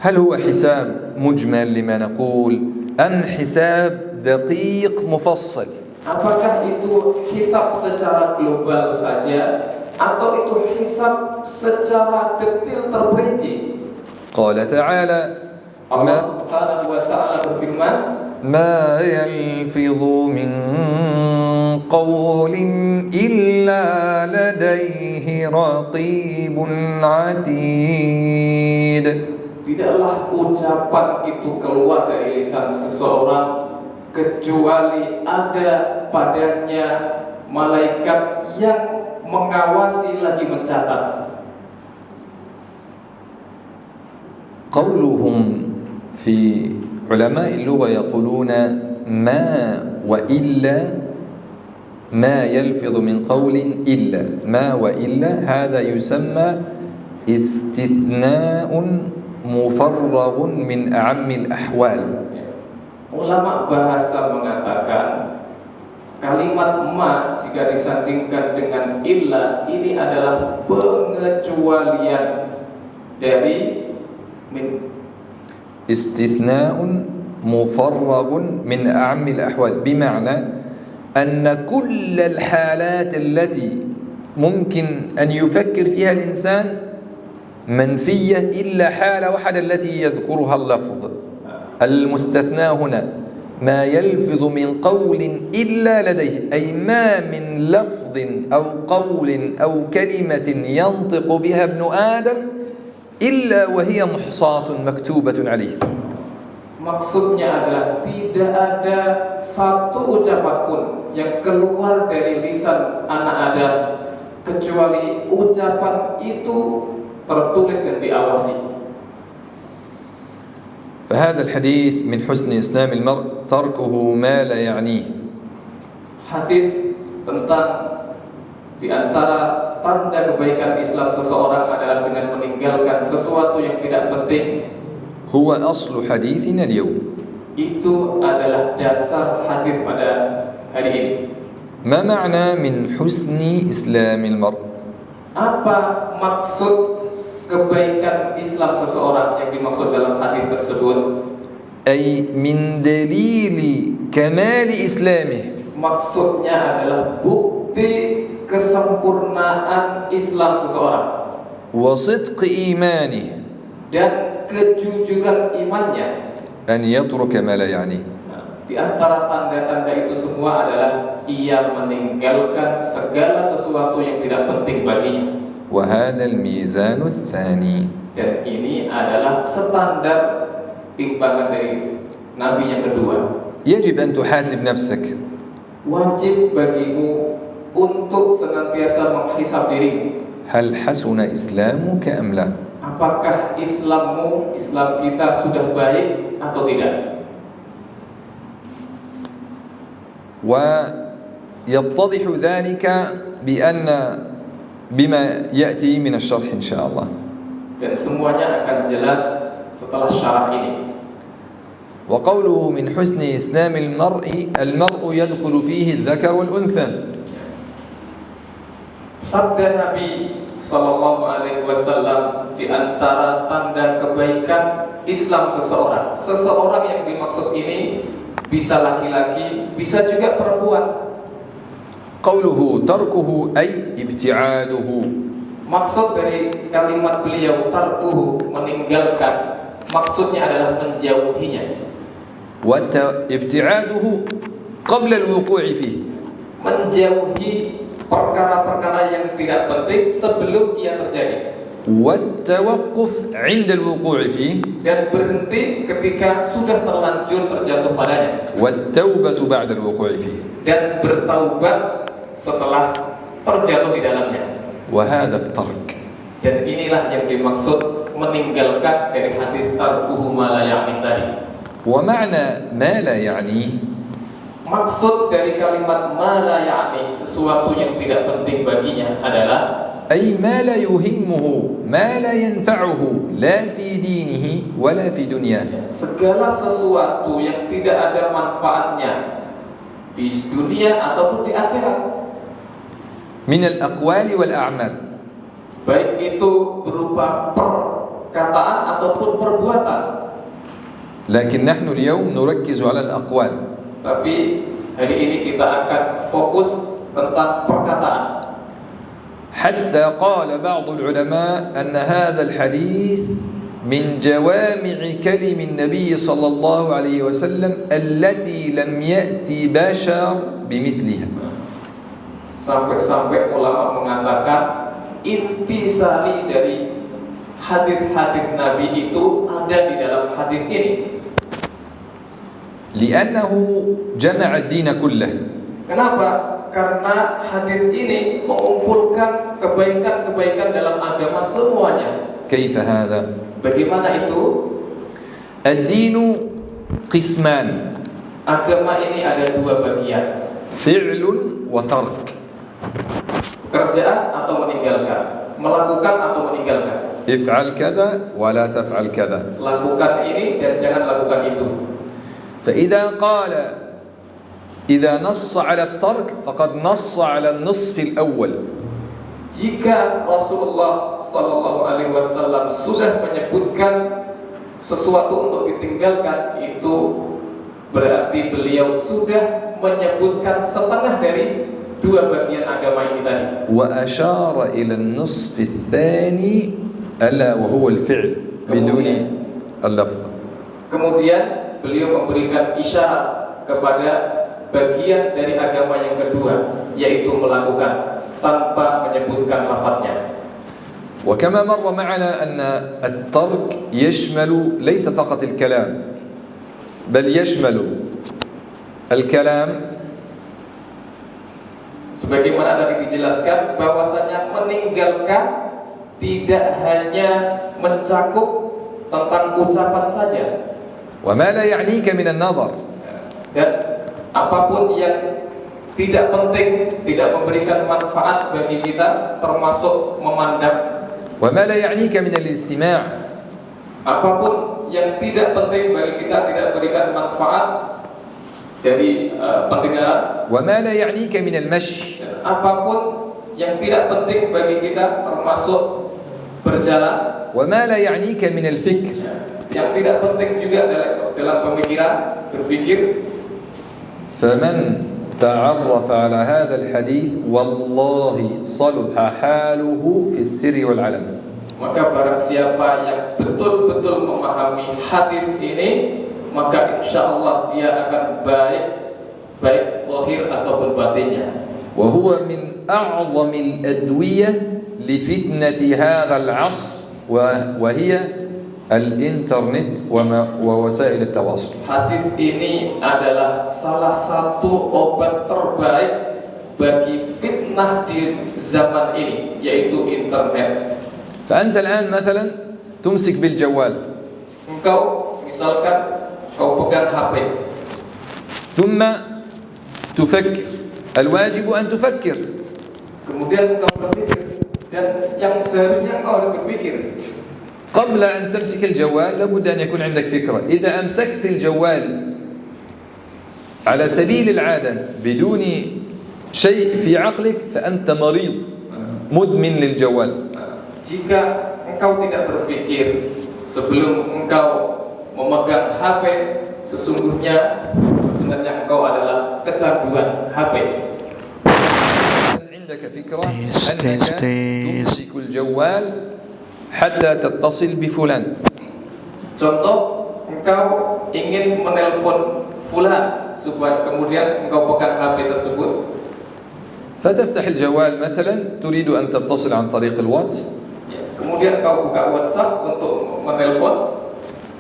هل هو حساب مجمل لما نقول أم حساب دقيق مفصل؟ Apakah itu hisab secara global saja atau itu hisab secara detail terperinci? قال تعالى Allah Subhanahu wa taala berfirman, ما يلفظ من قول إلا لديه رقيب عتيد. tidaklah ucapan itu keluar dari lisan seseorang kecuali ada padanya malaikat yang mengawasi lagi mencatat. قولهم في علماء اللغة يقولون ما وإلا ما يلفظ من قول إلا ما وإلا هذا يسمى استثناء مفرغ من أعم الأحوال. Ulama bahasa mengatakan kalimat ma jika disandingkan dengan illa ini adalah pengecualian dari min. استثناء مفرغ من أعم الأحوال بمعنى أن كل الحالات التي ممكن أن يفكر فيها الإنسان منفية إلا حالة واحدة التي يذكرها اللفظ. المستثنى هنا ما يلفظ من قول إلا لديه أي ما من لفظ أو قول أو كلمة ينطق بها ابن آدم إلا وهي محصاة مكتوبة عليه. Maksudnya adalah tidak ada satu ucapan pun yang keluar dari lisan anak Adam kecuali ucapan itu tertulis dan diawasi. فهذا الحديث من حسن إسلام المرء تركه ما لا يعنيه. Hadis tentang di antara tanda kebaikan Islam seseorang adalah dengan meninggalkan sesuatu yang tidak penting. هو أصل حديثنا اليوم. Itu adalah dasar hadis pada hari ini. ما معنى من حسن إسلام المرء؟ Apa maksud kebaikan Islam seseorang yang dimaksud dalam hadis tersebut? أي من دليل كمال إسلامه. Maksudnya adalah bukti kesempurnaan Islam seseorang وصدق إيمانه. dan kejujuran imannya. أن يترك ما لا يعنيه. Di antara tanda-tanda itu semua adalah ia meninggalkan segala sesuatu yang tidak penting baginya. وهذا الميزان الثاني. Dan ini adalah standar timbangan dari Nabi yang kedua. يجب أن تحاسب نفسك. Wajib bagimu untuk senantiasa menghisab dirimu. هل حسن إسلامك أم لا؟ Apakah Islammu, Islam kita sudah baik atau tidak? ويتضح ذلك بما يأتي من الشرح إن شاء الله. Dan semuanya akan jelas setelah syarah ini. وقوله من حسن إسلام المرء يدخل فيه الذكر والأنثى. Sabda Nabi Sallallahu Alaihi Wasallam, di antara tanda kebaikan Islam seseorang yang dimaksud ini bisa laki-laki, bisa juga perempuan. قوله تركه أي ابتعاده. Maksud dari kalimat beliau tarkuhu, meninggalkan, maksudnya adalah menjauhinya. وابتعاده قبل الوقوع فيه. Menjauhi perkara-perkara yang tidak penting sebelum ia terjadi. والتوقف عند الوقوع فيه. Dan berhenti ketika sudah terlanjur terjatuh padanya. والتوبة بعد الوقوع فيه. Dan bertaubat setelah terjatuh di dalamnya. وهذا الترك. Dan inilah yang dimaksud meninggalkan dari hadis tarkuhu ma la ya'ni tadi. ومعنى ما لا يعني Maksud dari kalimat ma la ya'ni, sesuatu yang tidak penting baginya adalah أي ما لا يهمه ما لا ينفعه لا في دينه ولا في دنياه. segala sesuatu yang tidak ada manfaatnya di dunia ataupun di akhirat. من الأقوال والأعمال. Baik itu berupa perkataan ataupun perbuatan. لكن نحن اليوم نركز على الأقوال. Tapi hari ini kita akan fokus tentang perkataan. حتى قال بعض العلماء أن هذا الحديث من جوامع كلم النبي صلى الله عليه وسلم التي لم يأتي بشر بمثلها. Sampai-sampai ulama mengatakan intisari dari hadis-hadis Nabi itu ada di dalam hadis ini. لأنه جمع الدين كله. Kenapa? Karena hadis ini mengumpulkan kebaikan-kebaikan dalam agama semuanya. كيف هذا؟ Bagaimana itu? الدين قسمان. Agama ini ada dua bagian. فعل وترك. Pekerjaan atau meninggalkan, melakukan atau meninggalkan. افعل كذا ولا تفعل كذا. Lakukan ini dan jangan lakukan itu. فإذا قال إذا نص على الترك فقد نص على النصف الأول. Jika Rasulullah Sallallahu Alaihi Wasallam sudah menyebutkan sesuatu untuk ditinggalkan, itu berarti beliau sudah menyebutkan setengah dari dua bagian agama ini tadi. وأشار إلى النصف الثاني ألا وهو الفعل بدون اللفظ. Kemudian beliau memberikan isyarat kepada bagian dari agama yang kedua, yaitu melakukan tanpa menyebutkan lafadznya. وكما مر معنا أن الترك يشمل ليس فقط الكلام بل يشمل الكلام. Sebagaimana tadi dijelaskan bahwasanya meninggalkan tidak hanya mencakup tentang ucapan saja. وما لا يعنيك من النظر. Dan apapun yang tidak penting, tidak memberikan manfaat bagi kita, termasuk memandang. وما لا يعنيك من الاستماع. Apapun yang tidak penting bagi kita, tidak memberikan manfaat dari pendengaran. وما لا يعنيك من المشي. Apapun yang tidak penting bagi kita, termasuk berjalan. وما لا يعنيك من الفكر. Yang tidak penting juga dalam pemikiran, berpikir. فمن تعرف على هذا الحديث والله صلح حاله في السر والعلن. Maka barang siapa yang betul-betul memahami hadis ini, maka insya Allah dia akan baik lahir ataupun batinnya. وهو من أعظم الأدوية لفتنة هذا العصر وهي الإنترنت ووسائل التواصل. Hadis ini adalah salah satu obat terbaik bagi fitnah di zaman ini, yaitu internet. فأنت الآن مثلا تمسك بالجوال Engkau misalkan kau pegang HP, ثم تفكر الواجب أن تفكر kemudian engkau berpikir, dan yang seharusnya engkau harus berpikir. قبل أن تمسك الجوال لابد أن يكون عندك فكرة. إذا أمسكت الجوال على سبيل العادة بدون شيء في عقلك فأنت مريض مدمن للجوال. Jika engkau tidak berpikir sebelum engkau memegang HP, sebenarnya engkau adalah kecanduan HP. عندك فكرة أنك تمسك الجوال حتى تتصل بفلان. Contoh, engkau ingin menelpon fulan supaya kemudian engkau pegang HP tersebut. فتفتح الجوال مثلا تريد أن تتصل عن طريق الواتس. Kemudian engkau buka WhatsApp untuk menelpon.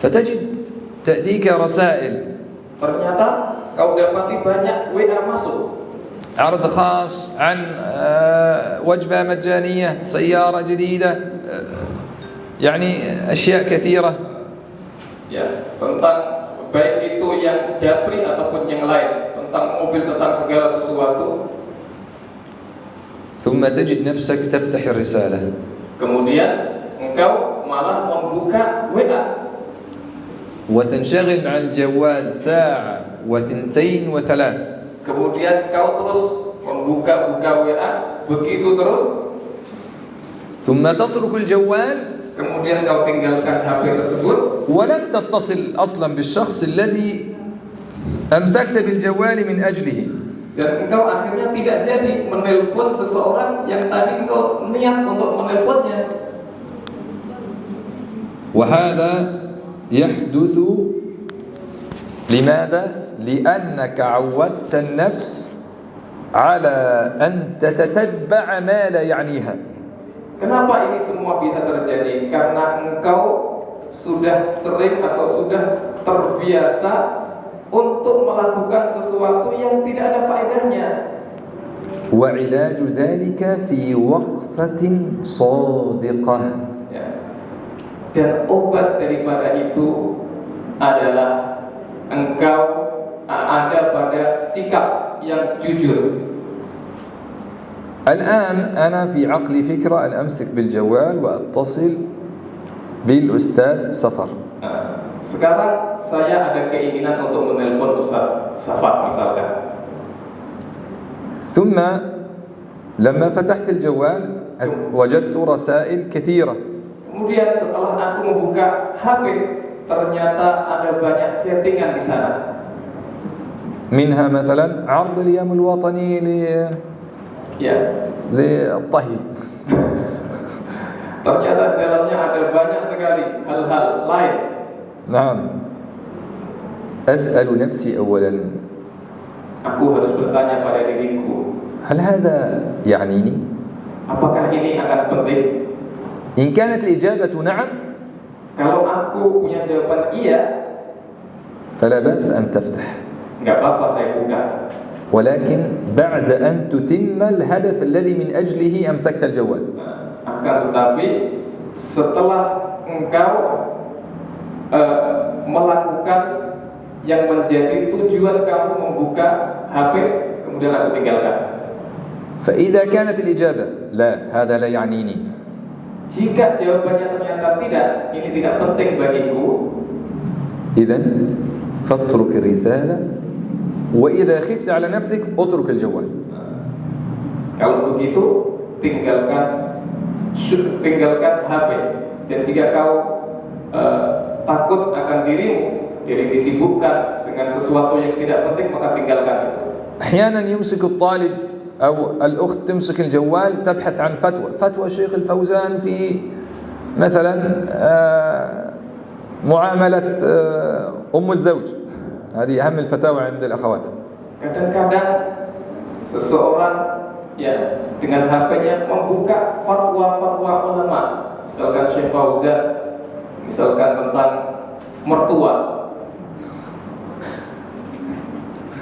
فتجد تأتيك رسائل. Ternyata kau dapati banyak WA masuk. عرض خاص عن وجبة مجانية، سيارة جديدة، يعني أشياء كثيرة. Ya, tentang baik itu yang japri ataupun yang lain, tentang mobil, tentang segala sesuatu. ثم تجد نفسك تفتح الرسالة. Kemudian engkau malah membuka WA. وتنشغل مع الجوال ساعة وثنتين وثلاث. Kemudian kau terus membuka WA, begitu terus. ثم تترك الجوال. Kemudian kau tinggalkan HP tersebut. ولم تتصل أصلا بالشخص الذي أمسكت بالجوال من أجله. Dan engkau akhirnya tidak jadi menelpon seseorang yang tadi engkau niat untuk menelponnya. وهذا يحدث لماذا؟ لأنك عودت النفس على أن تتتبع ما لا يعنيها. Kenapa ini semua bisa terjadi? Karena engkau sudah sering atau sudah terbiasa untuk melakukan sesuatu yang tidak ada faedahnya. وعلاج ذلك في وقفة صادقة. Ya. Dan obat daripada itu adalah engkau ada pada sikap yang jujur. الآن أنا في عقلي فكرة أن أمسك بالجوال وأتصل بالأستاذ سفر. Sekarang saya ada keinginan untuk menelpon Ustaz Safar misalkan. ثم لما فتحت الجوال وجدت رسائل كثيرة. Kemudian setelah aku membuka HP, ternyata ada banyak chattingan di sana. منها مثلا عرض اليوم الوطني للطهي. Ternyata di dalamnya ada banyak sekali hal-hal lain. نعم. أسأل نفسي أولا Aku harus bertanya pada diriku, هل هذا يعنيني؟ apakah ini akan penting? إن كانت الإجابة نعم Kalau aku punya jawaban iya, فلا بأس أن تفتح، nggak apa-apa saya buka. ولكن بعد أن تتم الهدف الذي من أجله أمسكت الجوال. Akan tetapi setelah engkau melakukan yang menjadi tujuan kamu membuka HP, kemudian aku tinggalkan. فإذا كانت الإجابة لا هذا لا يعنيني، Jika jawabannya ternyata tidak, ini tidak penting bagiku, إذن فاترك الرسالة، وإذا خفت على نفسك اترك الجوال. kalau begitu tinggalkan HP. Dan jika kau takut akan diri disibukkan dengan sesuatu yang tidak penting, maka tinggalkan. أحيانا يمسك الطالب أو الأخت تمسك الجوال تبحث عن فتوى الشيخ الفوزان في مثلا معاملة أم الزوج. هذه أهم الفتاوى عند الأخوات. Kadang-kadang seseorang dengan HP-nya membuka fatwa-fatwa ulama, misalkan Syekh Fauzan, misalkan tentang mertua.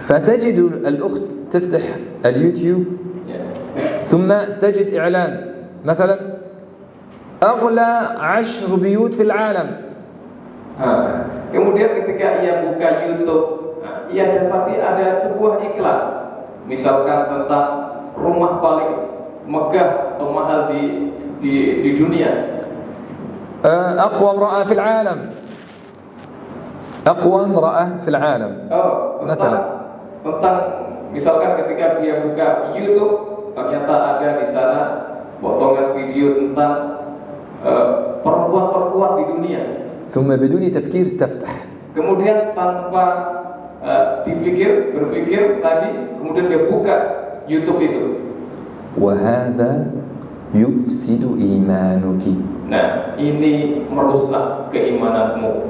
فتجد الأخت تفتح اليوتيوب ثم تجد إعلان مثلا أغلى 10 بيوت في العالم. Kemudian ketika ia buka YouTube, ia dapati ada sebuah iklan, misalkan tentang rumah paling megah atau mahal di dunia. أقوى امرأة في العالم. أقوى امرأة في العالم. مثلا. Tentang misalkan ketika dia buka YouTube, ternyata ada di sana potongan video tentang perempuan terkuat di dunia. ثم بدون تفكير تفتح. Kemudian tanpa berpikir lagi, kemudian dia buka YouTube itu. وهذا يفسد إيمانك. Nah, ini merusak keimananmu.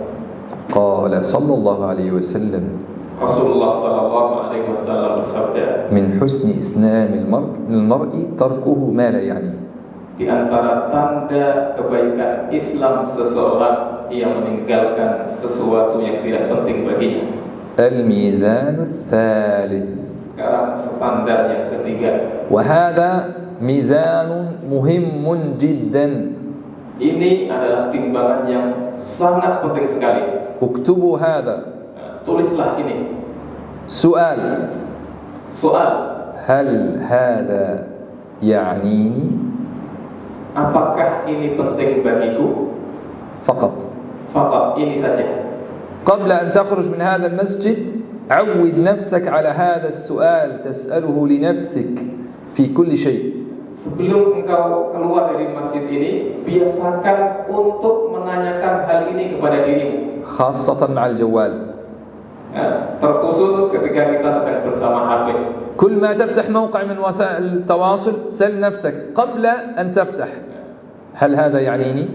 قال صلى الله عليه وسلم Rasulullah sallallahu alaihi wasallam bersabda, من حسن إسلام المرء تركه ما لا يعنيه. Di antara tanda kebaikan Islam seseorang, ia meninggalkan sesuatu yang tidak penting baginya. الميزان الثالث. Sekarang standar yang ketiga. وهذا ميزان مهم جدا. Ini adalah timbangan yang sangat penting sekali. اكتبوا هذا. Tulislah ini. سؤال. هل هذا يعنيني؟ Apakah ini penting bagiku? فقط ini saja. قبل أن تخرج من هذا المسجد عود نفسك على هذا السؤال تسأله لنفسك في كل شيء. Sebelum engkau keluar dari masjid ini, biasakan untuk menanyakan hal ini kepada dirimu. خاصة مع الجوال. Terkhusus ketika kita sedang bersama HP. كل ما تفتح موقع من وسائل التواصل سل نفسك قبل أن تفتح هل هذا يعنيني؟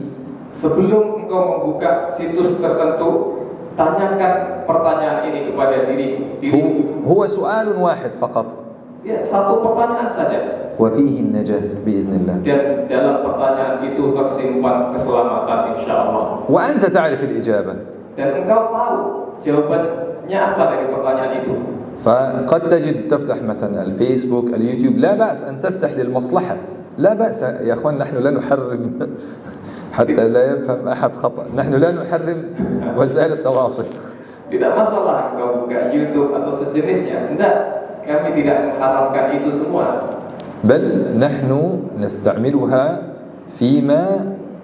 Sebelum engkau membuka situs tertentu, tanyakan pertanyaan ini kepada dirimu. هو سؤال واحد فقط. Ya, satu pertanyaan saja. وفيه النجاة بإذن الله. Dan dalam pertanyaan itu tersimpan keselamatan insyaallah. وأنت تعرف الإجابة. Dan engkau tahu jawabannya apa dari pertanyaan itu. فقد تجد تفتح مثلا الفيسبوك اليوتيوب لا بأس أن تفتح للمصلحة لا بأس يا أخوان نحن لا نحرم حتى لا يفهم أحد خطأ نحن لا نحرم وسائل التواصل. Tidak masalah engkau buka YouTube atau sejenisnya. Tidak, kami tidak mengharamkan itu semua. بل نحن نستعملها فيما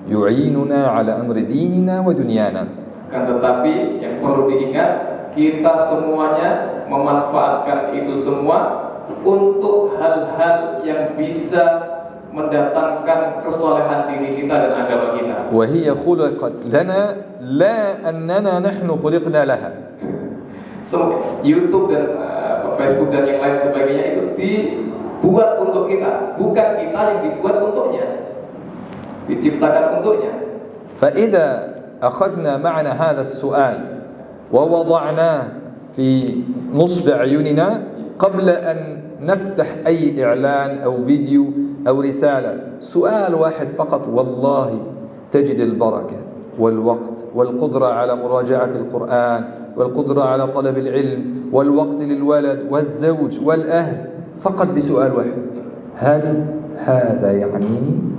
يعيننا على أمر ديننا ودنيانا. Kan tetapi yang perlu diingat, kita semuanya memanfaatkan itu semua untuk hal-hal yang bisa mendatangkan kesolehan diri kita dan agama kita. وهي خلقت لنا لا أننا نحن خلقنا لها. YouTube dan Facebook dan yang lain sebagainya itu dibuat untuk kita, bukan kita yang dibuat untuknya, diciptakan untuknya. فإذا أخذنا معنا هذا السؤال ووضعناه في نصب أعيننا قبل أن نفتح أي إعلان أو فيديو أو رسالة سؤال واحد فقط والله تجد البركة والوقت والقدرة على مراجعة القرآن والقدرة على طلب العلم والوقت للولد والزوج والأهل فقط بسؤال واحد هل هذا يعنيني؟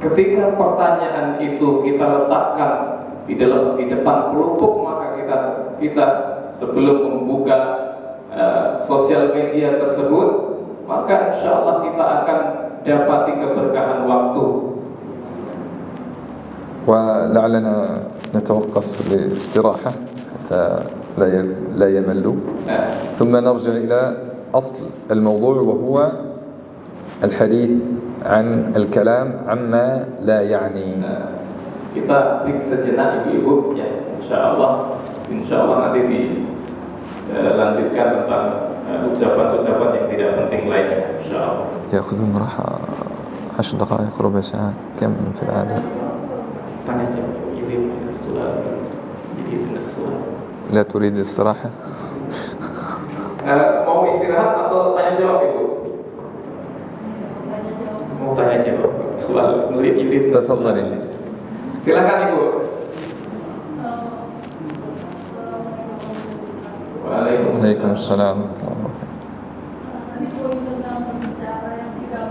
Ketika pertanyaan itu kita letakkan di depan pelupuk, maka kita sebelum membuka sosial media tersebut, maka insya Allah kita akan dapati keberkahan waktu. ولعلنا نتوقف لاستراحة حتى لا يملوا ثم نرجع إلى أصل الموضوع وهو الحديث عن الكلام عما لا يعني. Kita break sejenak ibu-ibu ya, insya Allah nanti dilanjutkan tentang ucapan-ucapan yang tidak penting lainnya, insya Allah. يأخذون راحة 10 دقائق ربع ساعة كم في العادة؟ Tanya jawab, yurid as-su'al. لا تريد الاستراحة؟ Mau istirahat atau tanya jawab ibu? Mau tanya jawab, soal yurid. تفضلي. Silakan ibu. Waalaikumsalam. Tadi poin tentang berbicara yang tidak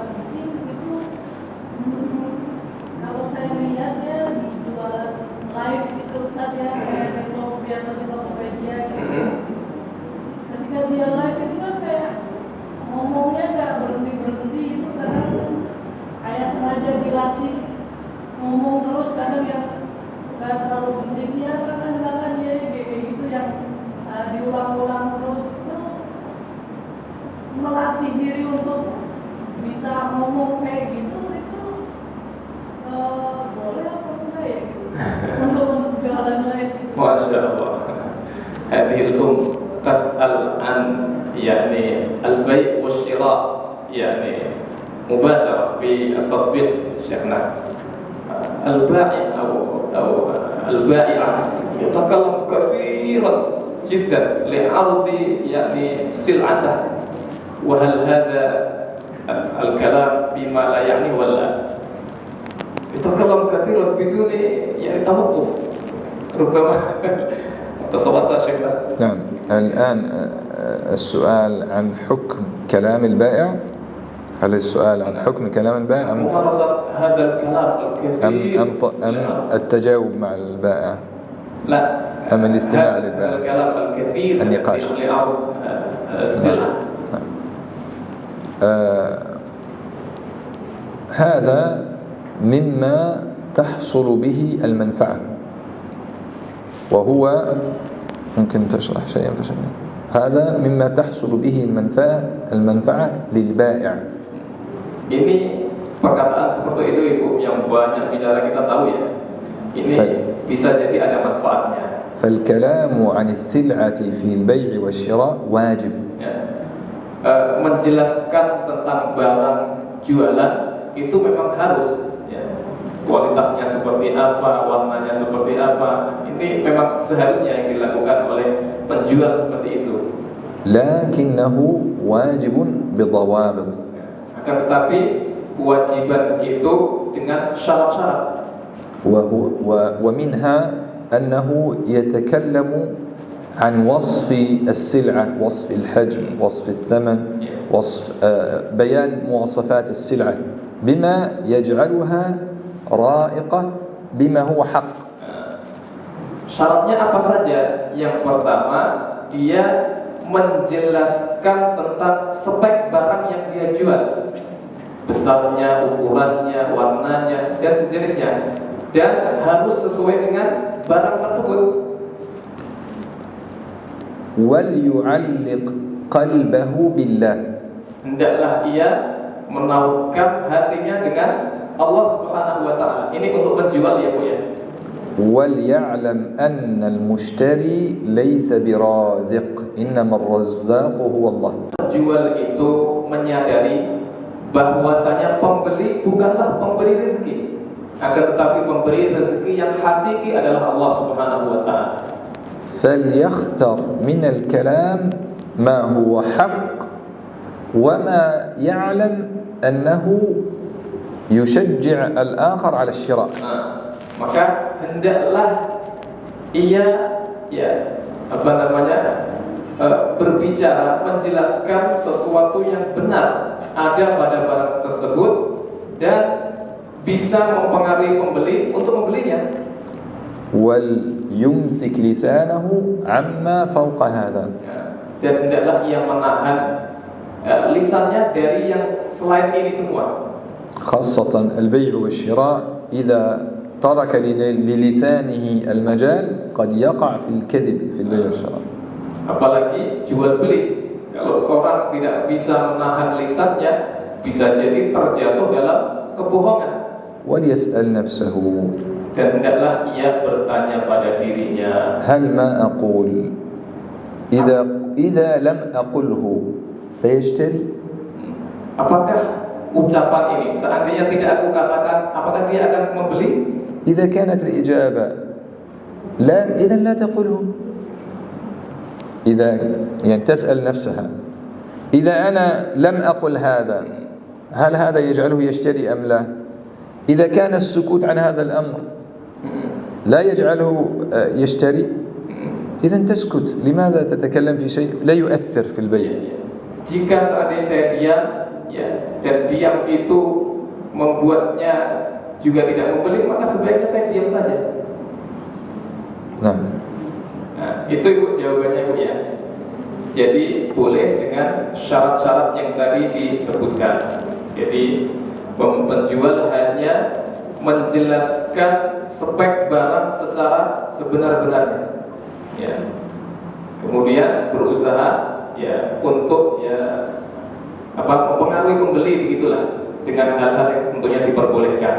Masya Allah. Hadhihi tas'al an yani al-bay' wa shira, yani mubashara fi at-tatbiq syekhna. Al-ba'i' atau al-ba'i'ah yatakallam katsiran jiddan li'ardi yani sil'atah, wa hal hadha al-kalam bima la ya'ni wala yatakallam katsiran biduni yani tawaqquf rubbama تصورت شكلها. نعم. الآن السؤال عن حكم كلام البائع. هل السؤال عن حكم كلام البائع ممارسة هذا الكلام الكثير أم التجاوب مع البائع؟ لا، أم الاستماع للبائع؟ الكلام الكثير النقاش لعرض السلعة. هذا مما تحصل به المنفعة، وهو ممكن تشرح شيئا فشيئا. هذا مما تحصل به المنفعة للبائع. Ini perkataan seperti itu Ibu yang banyak bicara kita tahu ya. Ini bisa jadi ada manfaatnya. فالكلام عن السلعة في البيع والشراء واجب. Menjelaskan tentang barang jualan itu memang harus. Kualitasnya seperti apa, warnanya seperti apa, ini memang seharusnya yang dilakukan oleh penjual seperti itu. Lakinnahu wajibun bidawabit. Akan tetapi kewajiban itu dengan syarat-syarat. ومنها أنه يتكلم عن وصف السلعة، وصف الحجم، وصف الثمن، وصف بيان مواصفات السلعة بما يجعلها رائقة بما هو حق. Syaratnya apa saja? Yang pertama, dia menjelaskan tentang spek barang yang dia jual, besarnya, ukurannya, warnanya, dan sejenisnya, dan harus sesuai dengan barang tersebut. وَلْيُعَلِّقْ قَلْبَهُ بِاللَّهِ. Hendaklah ia menautkan hatinya dengan Allah Subhanahu wa taala. Ini untuk penjual ya Bu ya. وَلْيَعْلَمْ أَنَّ الْمُشْتَرِي لَيْسَ بِرَازِقٍ إِنَّمَا الرَّزَّاقُ هُوَ اللَّهُ. Penjual itu menyadari bahwasanya pembeli bukanlah pemberi rezeki, akan tetapi pemberi rezeki yang hakiki adalah Allah Subhanahu wa taala. فَلْيَخْتَرْ مِنَ الْكَلَامِ مَا هُوَ حَقٌّ وَمَا يَعْلَمْ أَنَّهُ يشجع الآخر على الشراء. Maka hendaklah ia berbicara, menjelaskan sesuatu yang benar ada pada barang tersebut dan bisa mempengaruhi pembeli untuk membelinya. وَلْيُمْسِكْ لِسَانَهُ عَمَّا فَوْقَ هَذَا. Dan hendaklah ia menahan lisannya dari yang selain ini semua. خاصة البيع والشراء إذا ترك للسانه المجال قد يقع في الكذب في البيع والشراء. Apalagi jual beli, kalau orang tidak bisa menahan lisannya, bisa jadi terjatuh dalam kebohongan. وليسأل نفسه. Dan hendaklah ia bertanya pada dirinya. هل ما أقول إذا لم أقله سيشتري؟ Apakah ucapan ini seandainya tidak aku katakan, apakah dia akan membeli? إذا كانت الإجابة لا، إذا لا تقله. إذا يعني تسأل نفسها إذا أنا لم أقل هذا هل هذا يجعله يشتري أم لا؟ إذا كان السكوت عن هذا الأمر لا يجعله يشتري إذا تسكت. لماذا تتكلم في شيء لا يؤثر في البيع؟ Jika seandainya saya diam, dan diam itu membuatnya juga tidak membeli, maka sebaiknya saya diam saja. Nah, itu Ibu jawabannya Bu ya. Jadi boleh dengan syarat-syarat yang tadi disebutkan. Jadi penjual hanya menjelaskan spek barang secara sebenar-benarnya. Ya. Kemudian berusaha untuk mempengaruhi pembeli, begitulah, dengan hal-hal yang tentunya diperbolehkan.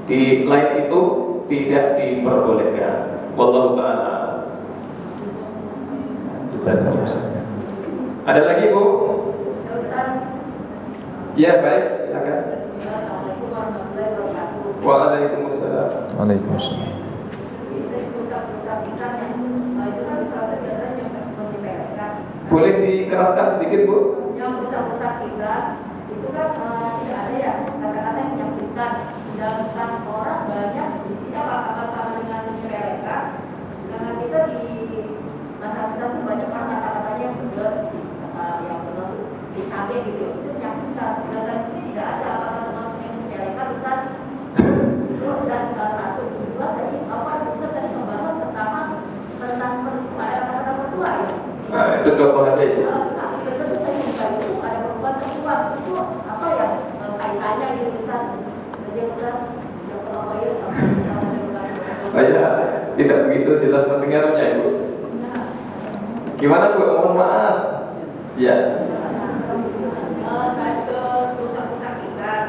Di lain itu tidak diperbolehkan. Wallahu ta'ala. Ada lagi Bu? Ya baik, silakan. Waalaikumsalam. Waalaikumsalam. Boleh dikeraskan sedikit Bu? Yang pusat-pusat kisah itu kan tidak ada ya kata-kata yang menyebutkan sedangkan orang banyak di sini apa sama dengan menyepelekan, sedangkan kita di masyarakat kita pun banyak orang kata-katanya yang jelas yang benar di KB gitu itu menyebutkan, sedangkan di sini tidak ada apa-apa yang menyepelekan. Ustaz itu dan salah satu kedua tadi apa Ustaz tadi membahas tentang ada kata-kata pertua ya. Nah, itu contoh aja itu. Apa ya kaitannya gitu Ustaz? Saya tidak begitu jelas mendengarnya Ibu. Gimana Bu? Mohon maaf. Ya. Ke pusat-pusat kisah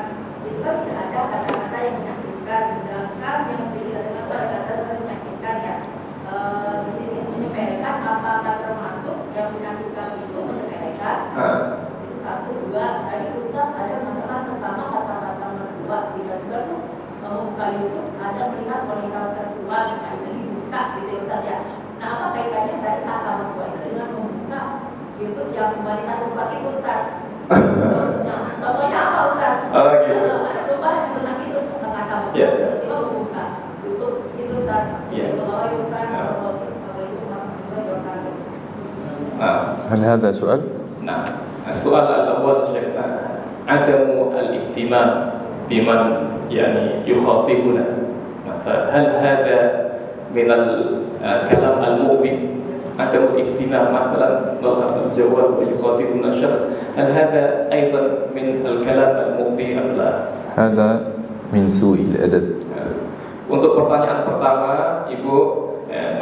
itu kan tidak ada kata-kata yang menyakitkan, sedangkan yang tidak dengan kata-kata yang menyakitkan ya. Di sini menyepelekan apakah termasuk yang menyakitkan itu menyepelekan? Itu satu, dua. Tadi Ustaz ada mengatakan pertama kata-kata mertua, tiba-tiba tuh membuka YouTube ada melihat wanita tertua, nah itu dibuka gitu ya Ustaz ya. Nah apa kaitannya dari kata mertua itu dengan membuka YouTube yang wanita tertua itu Ustaz? Nah, contohnya apa Ustaz? Gitu. Ada perubahan tentang itu tentang kata mertua, tiba-tiba membuka YouTube itu Ustaz. Kalau Ustaz, هل هذا سؤال؟ نعم. السؤال الأول شيخنا عدم الاهتمام بمن يعني يخاطبنا مثلا هل هذا من الكلام المؤذي عدم الاهتمام مثلا ضغط الجوال ويخاطبنا الشخص هل هذا أيضا من الكلام المؤذي أم لا؟ هذا من سوء الأدب. Untuk pertanyaan pertama, Ibu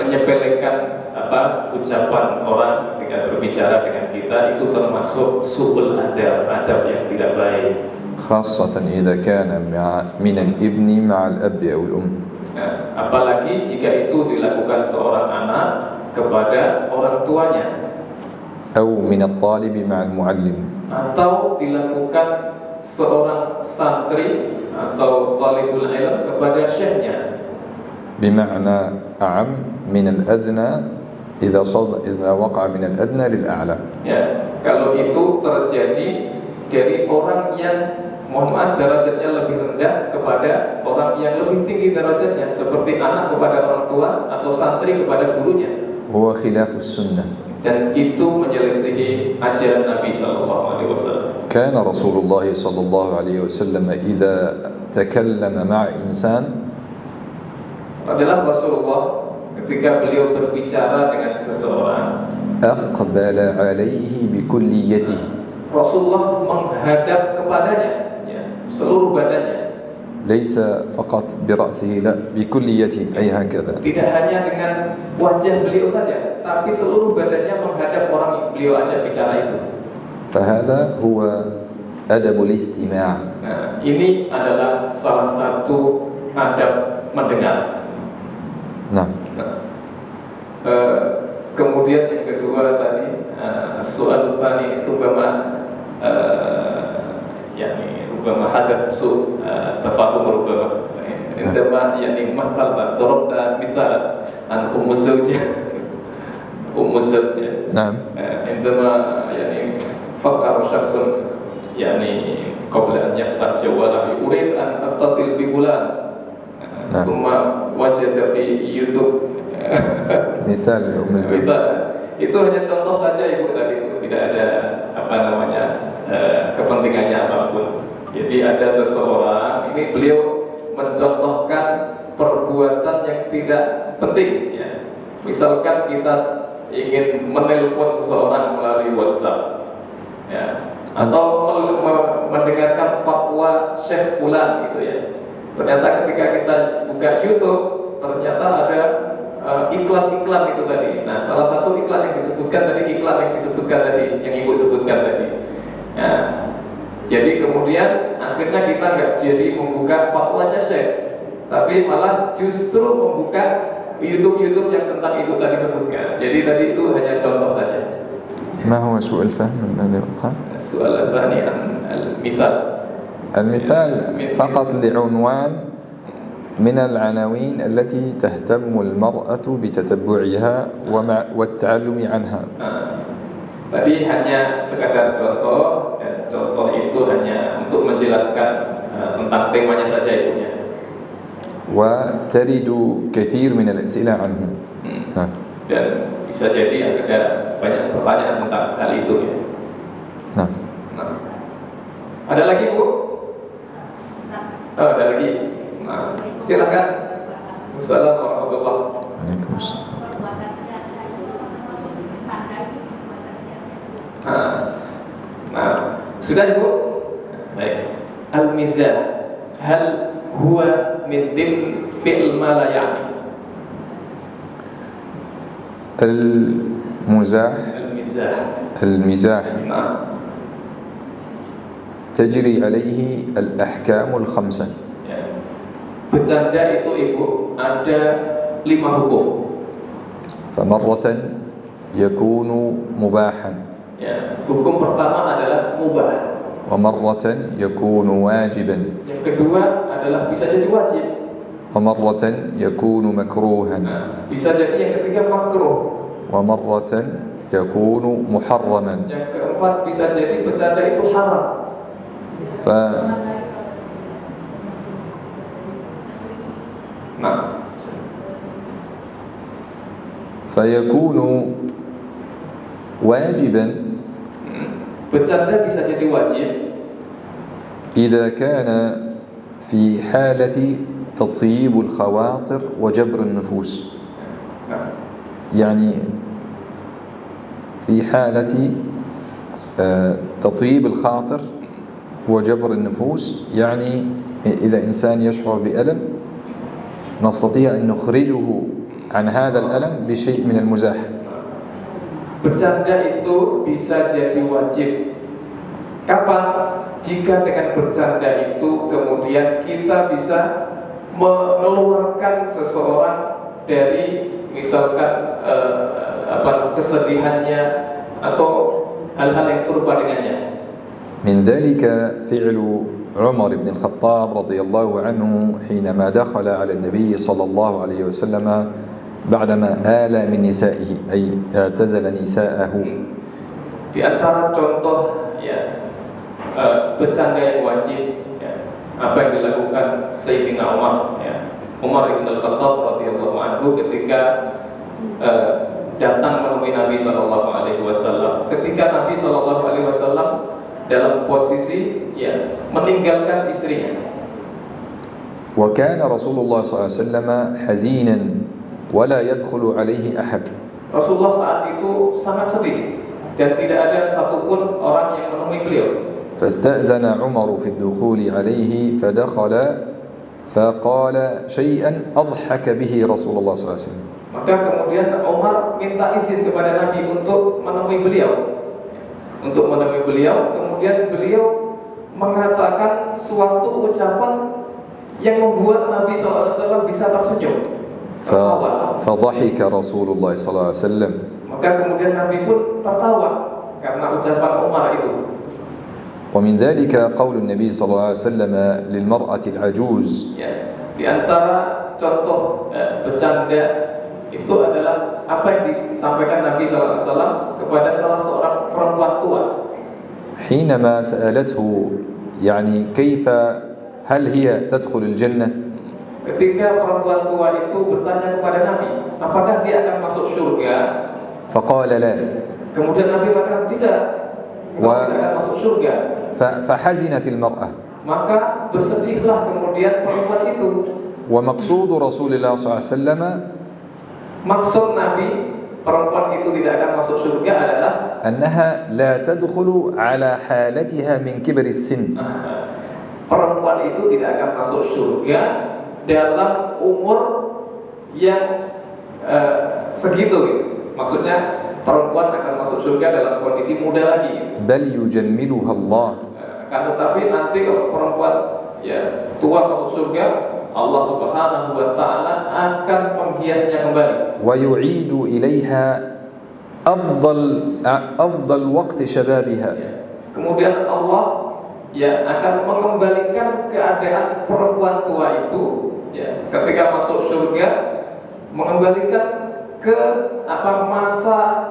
menyepelekan ucapan orang ketika berbicara dengan kita itu termasuk su'ul adab yang tidak baik. خاصة إذا كان من الابن مع الأب أو الأم. Apalagi jika itu dilakukan seorang anak kepada orang tuanya. أو من الطالب مع المعلم. Atau dilakukan seorang santri atau talibul ilm kepada syekhnya. بمعنى أعم من الأدنى إذا وقع من الأدنى للأعلى. Ya, kalau itu terjadi dari orang yang mohon maaf derajatnya lebih rendah kepada orang yang lebih tinggi derajatnya, seperti anak kepada orang tua atau santri kepada gurunya. هو خلاف السنة. Dan itu menyelisihi ajaran Nabi Shallallahu Alaihi Wasallam. كان رسول الله صلى الله عليه وسلم إذا تكلم مع إنسان adalah Rasulullah ketika beliau berbicara dengan seseorang أقبل عليه بكليته. Rasulullah menghadap kepadanya ya, seluruh badannya. ليس فقط برأسه لا بكليته أي هكذا. Tidak hanya dengan wajah beliau saja, tapi seluruh badannya menghadap orang yang beliau ajak bicara itu. فهذا هو أدب الاستماع. Nah, ini adalah salah satu adab mendengar. نعم. Kemudian yang kedua tadi soal tsani rubama yani rubama hadath su tafahum rubama عندما يعني مثلا ضربت مثالا عن أم الزوجة نعم. عندما يعني فكر شخص يعني قبل أن يفتح جواله أريد أن أتصل بفلان ثم وجد في يوتيوب misal أم الزوجة. Itu hanya contoh saja Ibu tadi, tidak ada kepentingannya apapun. Jadi ada seseorang ini beliau mencontohkan perbuatan yang tidak penting ya. Misalkan kita ingin menelpon seseorang melalui WhatsApp ya, atau mendengarkan fatwa Syekh Fulan gitu ya. Ternyata ketika kita buka YouTube ternyata ada iklan-iklan itu tadi. Nah, salah satu iklan yang disebutkan tadi, yang Ibu sebutkan tadi. Nah, jadi kemudian akhirnya kita nggak jadi membuka fatwanya Syekh, tapi malah justru membuka YouTube yang tentang itu tadi sebutkan. Jadi tadi itu hanya contoh saja. ما هو سوء الفهم من هذا القرآن؟ السؤال الثاني عن المثال. المثال فقط لعنوان من العناوين التي تهتم المرأة بتتبعها والتعلم عنها. Tadi hanya sekadar contoh, dan contoh itu hanya untuk menjelaskan tentang temanya saja ibunya. وترد كثير من الأسئلة عنه. Dan bisa jadi ada banyak pertanyaan tentang hal itu ya. Nah. Ada lagi Bu? Oh, ada lagi. Nah, silakan. Assalamualaikum warahmatullahi wabarakatuh. Waalaikumsalam. Nah, sudah Ibu? Baik. Al-mizah hal huwa min dim fi'l ma la ya'ni. المزاح تجري عليه الأحكام الخمسة. Bercanda itu Ibu ada 5 hukum. فمرة يكون مباحا. Hukum pertama adalah mubah. ومرة يكون واجبا. Yang kedua adalah bisa jadi wajib. ومرة يكون مكروها. Bisa jadi yang ketiga makruh. ومرة يكون محرما. Yang keempat bisa jadi bercanda itu haram. فيكون واجبا. Bercanda bisa jadi wajib إذا كان في حالة تطيب الخواطر وجبر النفوس. يعني في حالة تطيب الخاطر وجبر النفوس، يعني إذا إنسان يشعر بألم نستطيع أن نخرجه عن هذا الألم بشيء من المزاح. Bercanda itu bisa jadi wajib. Kapan? Jika dengan bercanda itu kemudian kita bisa mengeluarkan seseorang dari misalkan kesedihannya atau hal-hal yang serupa dengannya. من ذلك فعل عمر بن الخطاب رضي الله عنه حينما دخل على النبي صلى الله عليه وسلم بعدما آل من نسائه، أي اعتزل نساءه. Di antara contoh bercanda yang wajib apa yang dilakukan Sayyidina Umar Umar bin Al-Khattab radhiyallahu anhu ketika datang menemui Nabi sallallahu alaihi wasallam. Ketika Nabi sallallahu alaihi wasallam dalam posisi meninggalkan istrinya. وكان رسول الله صلى الله عليه وسلم حزينا ولا يدخل عليه أحد. Rasulullah saat itu sangat sedih dan tidak ada satupun orang yang menemui beliau. فاستأذن عمر في الدخول عليه فدخل فقال شيئا أضحك به رسول الله صلى الله عليه وسلم. Maka kemudian Umar minta izin kepada Nabi untuk menemui beliau. Kemudian beliau mengatakan suatu ucapan yang membuat Nabi SAW bisa tersenyum. فضحك رسول الله صلى الله عليه وسلم. Maka kemudian Nabi pun tertawa karena ucapan Umar itu. ومن ذلك قول النبي صلى الله عليه وسلم للمرأة العجوز. Di antara contoh bercanda itu adalah apa yang disampaikan Nabi SAW kepada salah seorang perempuan tua. حينما سألته يعني كيف هل هي تدخل الجنة؟ Ketika perempuan tua itu bertanya kepada Nabi, apakah dia akan masuk surga? فقال لا. Kemudian Nabi mengatakan tidak, tidak akan masuk surga. فحزنت المرأة. Maka bersedihlah kemudian perempuan itu. ومقصود رسول الله صلى الله عليه وسلم maksud Nabi perempuan itu tidak akan masuk surga adalah أنها لا تدخل على حالتها من كبر السن. Perempuan itu tidak akan masuk surga dalam umur yang segitu gitu. Maksudnya perempuan akan masuk surga dalam kondisi muda lagi. بل يجملها الله. Kan tetapi nanti kalau perempuan tua masuk surga Allah Subhanahu wa taala akan menghiasnya kembali. ويعيد إليها أفضل وقت شبابها. Kemudian Allah akan mengembalikan keadaan perempuan tua itu ketika masuk surga, mengembalikan ke masa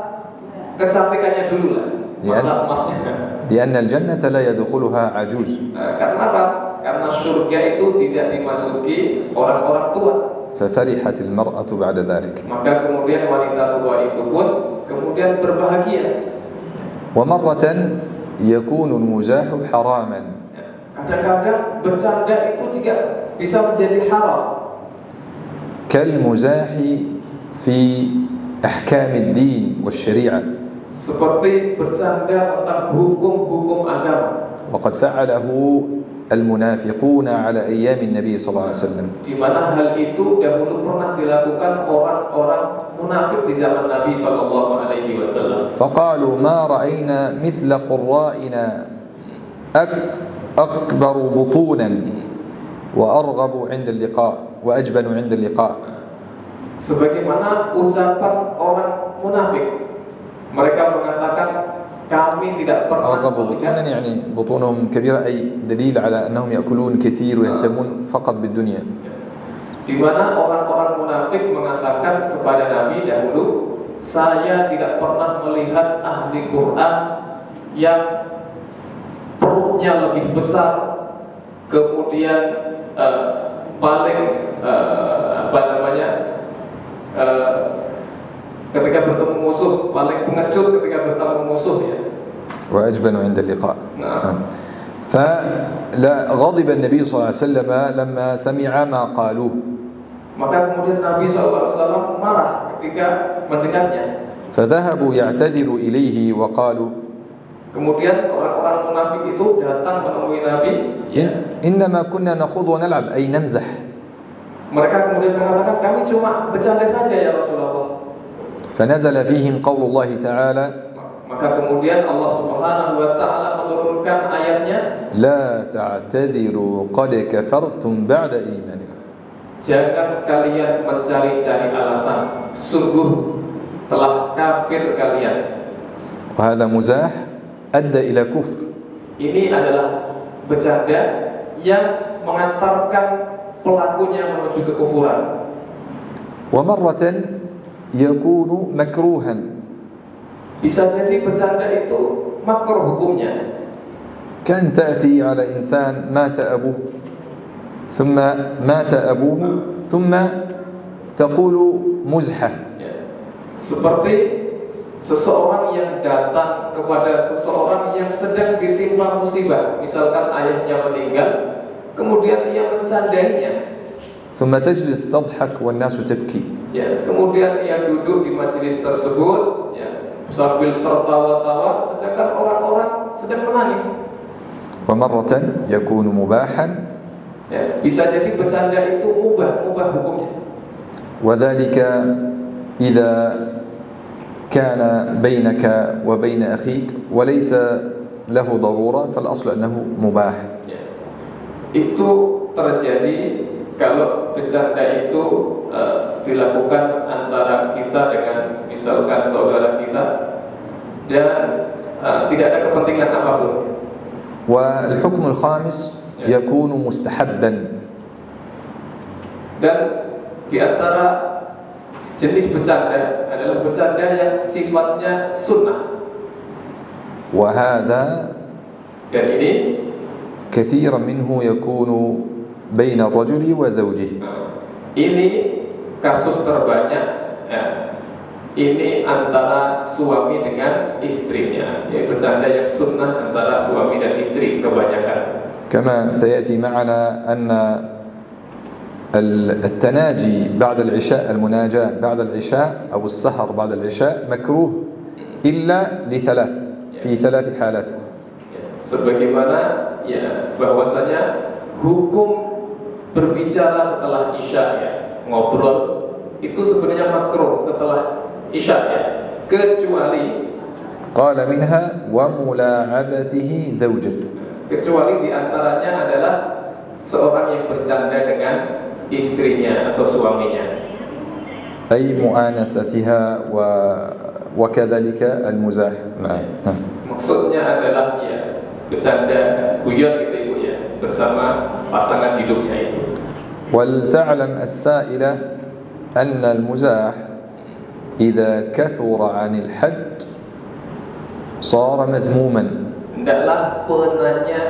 kecantikannya dulu lah, masa emasnya. لأن الجنة لا يدخلها عجوز. Karena apa? Karena surga itu tidak dimasuki orang-orang tua. ففرحت المرأة بعد ذلك. Maka kemudian wanita tua itu pun kemudian berbahagia. ومرة يكون المزاح حراما. Kadang-kadang bercanda itu juga bisa menjadi haram. كالمزاح في أحكام الدين والشريعة. Seperti bercanda tentang hukum-hukum agama. وقد فعله المنافقون على أيام النبي صلى الله عليه وسلم. Di mana hal itu dahulu pernah dilakukan orang-orang munafik di zaman Nabi sallallahu alaihi wasallam. فقالوا ما رأينا مثل قرائنا أكبر بطونا وأرغب عند اللقاء وأجبن عند اللقاء. Sebagaimana ucapan orang munafik, mereka mengatakan kami tidak pernah أرغب بطونا يعني بطونهم كبيرة أي دليل على أنهم يأكلون كثير ويهتمون فقط بالدنيا. Di mana orang-orang munafik mengatakan kepada Nabi dahulu, saya tidak pernah melihat ahli Quran yang perutnya lebih besar, kemudian paling ketika bertemu musuh paling pengecut ketika bertemu musuh وأجبن عند اللقاء. فغضب النبي صلى الله عليه وسلم لما سمع ما قالوه. Maka kemudian Nabi SAW marah ketika mendengarnya. فذهبوا يعتذر إليه وقالوا. Kemudian orang-orang munafik itu datang menemui Nabi. إنما كنا نخوض ونلعب أي نمزح. Mereka kemudian mengatakan kami cuma bercanda saja ya Rasulullah. فنزل فيهم قول الله تعالى. Maka kemudian Allah Subhanahu wa taala menurunkan ayatnya, لا تعتذروا قد كفرتم بعد إيمانكم. Jangan kalian mencari-cari alasan, sungguh telah kafir kalian. وهذا مزاح أدى إلى كفر. Ini adalah bercanda yang mengantarkan pelakunya menuju kekufuran. ومرة يكون مكروها. Bisa jadi bercanda itu makruh hukumnya. كان تأتي على إنسان مات أبوه ثم مات أبوه ثم تقول مزحة. Seperti seseorang yang datang kepada seseorang yang sedang ditimpa musibah, misalkan ayahnya meninggal, kemudian ia mencandainya. ثم تجلس تضحك والناس تبكي. Kemudian ia duduk di majelis tersebut, sambil tertawa-tawa, sedangkan orang-orang sedang menangis. ومرة يكون مباحا. Bisa jadi bercanda itu mubah hukumnya. وذلك إذا كان بينك وبين أخيك وليس له ضرورة فالأصل أنه مباح. Itu terjadi kalau bercanda itu dilakukan antara kita dengan misalkan saudara kita dan tidak ada kepentingan apapun. والحكم الخامس يكون مستحبا. Dan di antara jenis bercanda adalah bercanda yang sifatnya sunnah. وهذا Dan ini كثيرا منه يكون بين الرجل وزوجه. Ini kasus terbanyak ini antara suami dengan istrinya, bercanda yang sunnah antara suami dan istri kebanyakan. كما سيأتي معنا أن التناجي بعد العشاء، المناجاة بعد العشاء أو السهر بعد العشاء مكروه إلا لثلاث، في ثلاث حالات. Sebagaimana bahwasanya hukum berbicara setelah isya ngobrol itu sebenarnya makruh setelah isya kecuali قال منها وملاعبته زوجته. Kecuali diantaranya adalah seorang yang bercanda dengan istrinya atau suaminya. أي مؤانستها وكذلك المزاح معه. Maksudnya adalah ya bercanda guyon gitu ibu ya bersama pasangan hidupnya itu. ولتعلم السائلة أن المزاح إذا كثر عن الحد صار مذموما. Hendaklah penanya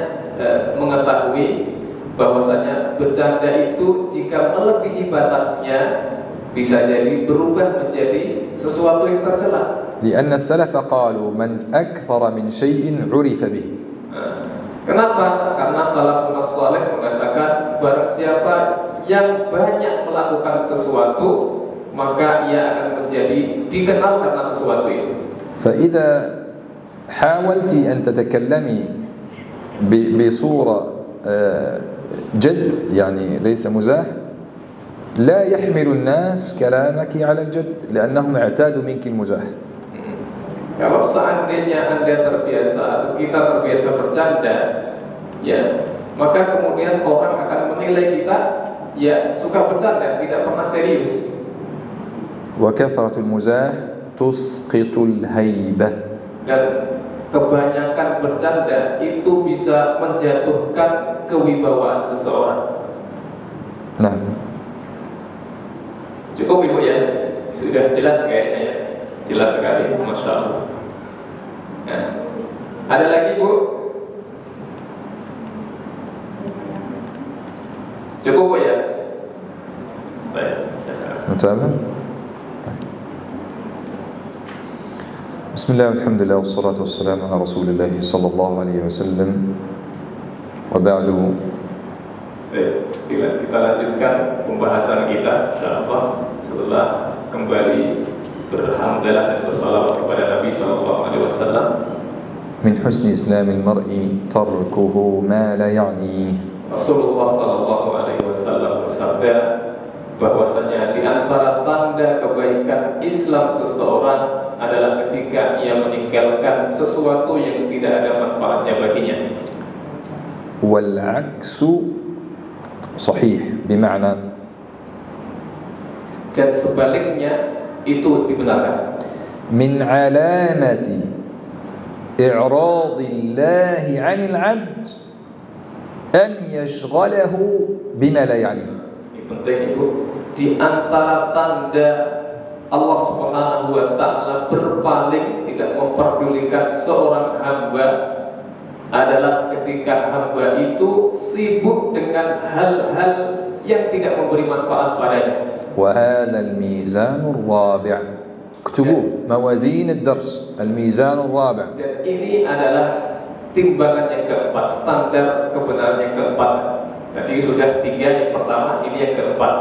mengetahui bahwasanya bercanda itu jika melebihi batasnya bisa jadi berubah menjadi sesuatu yang tercela. لأن السلف قالوا من أكثر من شيء عرف به. Kenapa? Karena salafun saleh mengatakan barang siapa yang banyak melakukan sesuatu maka ia akan menjadi dikenal karena sesuatu itu. فإذا حاولت أن تتكلمي بصورة جد يعني ليس مزاح لا يحمل الناس كلامك على الجد لأنهم اعتادوا منك المزاح. Kalau seandainya Anda terbiasa atau kita terbiasa bercanda, ya, maka kemudian orang akan menilai kita ya suka bercanda, tidak pernah serius. وكثرة المزاح تسقط الهيبة. Dan kebanyakan bercanda itu bisa menjatuhkan kewibawaan seseorang. نعم. Cukup ibu ya, sudah jelas kayaknya ya, jelas sekali, masya Allah. Nah, ada lagi bu? Cukup bu ya? Baik. متابع. بسم الله والحمد لله والصلاة والسلام على رسول الله صلى الله عليه وسلم وبعد. Kita lanjutkan pembahasan kita insyaallah setelah kembali berhamdalah dan bersalawat kepada Nabi sallallahu alaihi wasallam. من حسن إسلام المرء تركه ما لا يعنيه. Rasulullah sallallahu alaihi wasallam bersabda bahwasanya di antara tanda kebaikan Islam seseorang adalah ketika ia meninggalkan sesuatu yang tidak ada manfaatnya baginya. والعكس صحيح بمعنى dan sebaliknya itu dibenarkan. من علامة إعراض الله عن العبد أن يشغله بما لا يعنيه. Ini penting ibu. Di antara tanda Allah Subhanahu wa taala berpaling tidak memperdulikan seorang hamba adalah ketika hamba itu sibuk dengan hal-hal yang tidak memberi manfaat padanya. وهذا الميزان الرابع. اكتبوه موازين الدرس الميزان الرابع. Dan ini adalah timbangan yang keempat, standar kebenaran yang keempat. Tadi sudah 3, yang pertama, ini yang keempat.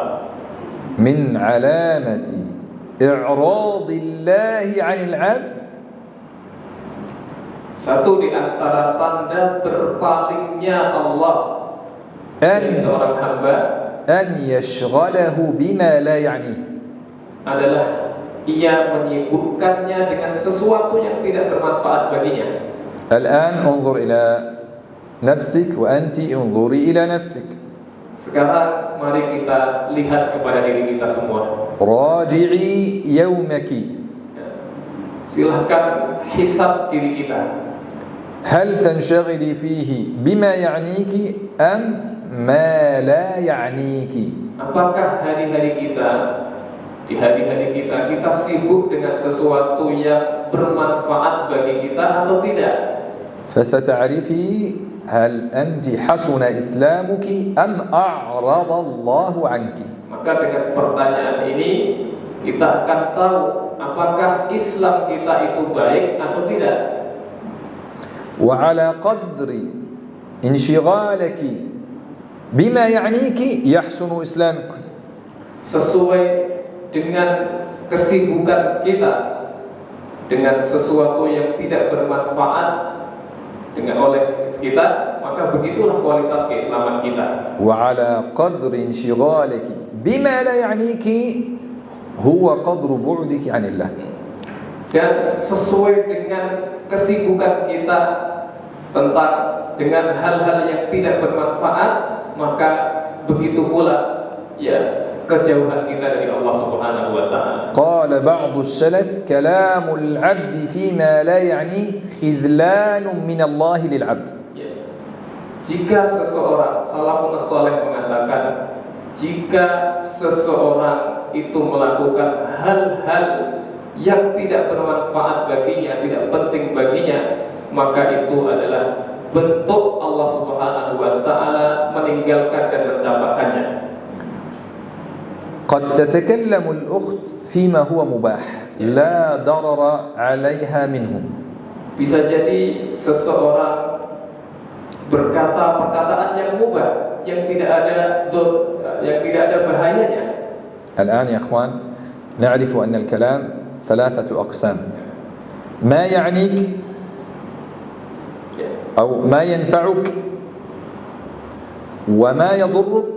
من علامة إعراض الله عن العبد. Satu di antara tanda berpalingnya Allah dari seorang hamba أن يشغله بما لا يعنيه. adalah ia menyibukkannya dengan sesuatu yang tidak bermanfaat baginya. الآن انظر إلى نفسك وأنت انظري إلى نفسك. Sekarang mari kita lihat kepada diri kita semua. راجعي يومك. Silahkan hisab diri kita. هل تنشغلي فيه بما يعنيك أم ما لا يعنيك؟ Apakah hari-hari kita, di hari-hari kita sibuk dengan sesuatu yang bermanfaat bagi kita atau tidak? فستعرفي هل أنت حسن إسلامك أم أعرض الله عنك. Maka dengan pertanyaan ini kita akan tahu apakah Islam kita itu baik atau tidak. وعلى قدر انشغالك بما يعنيك يحسن إسلامك. Sesuai dengan kesibukan kita dengan sesuatu yang tidak bermanfaat dengan oleh kita, maka begitulah kualitas keislaman kita. وعلى قدر انشغالك بما لا يعنيك هو قدر بعدك عن الله. Dan sesuai dengan kesibukan kita dengan hal-hal yang tidak bermanfaat, maka begitu pula kejauhan kita dari Allah Subhanahu wa taala. قال بعض السلف كلام العبد فيما لا يعني خذلان من الله للعبد. Jika seseorang, salafun saleh mengatakan, jika seseorang itu melakukan hal-hal yang tidak bermanfaat baginya, tidak penting baginya, maka itu adalah bentuk Allah Subhanahu wa taala meninggalkan dan mencampakkannya. قد تتكلم الأخت فيما هو مباح لا ضرر عليها منه. Bisa jadi seseorang berkata perkataan yang mubah, yang tidak ada bahayanya. الآن يا أخوان نعرف أن الكلام ثلاثة أقسام: ما يعنيك أو ما ينفعك، وما يضرك،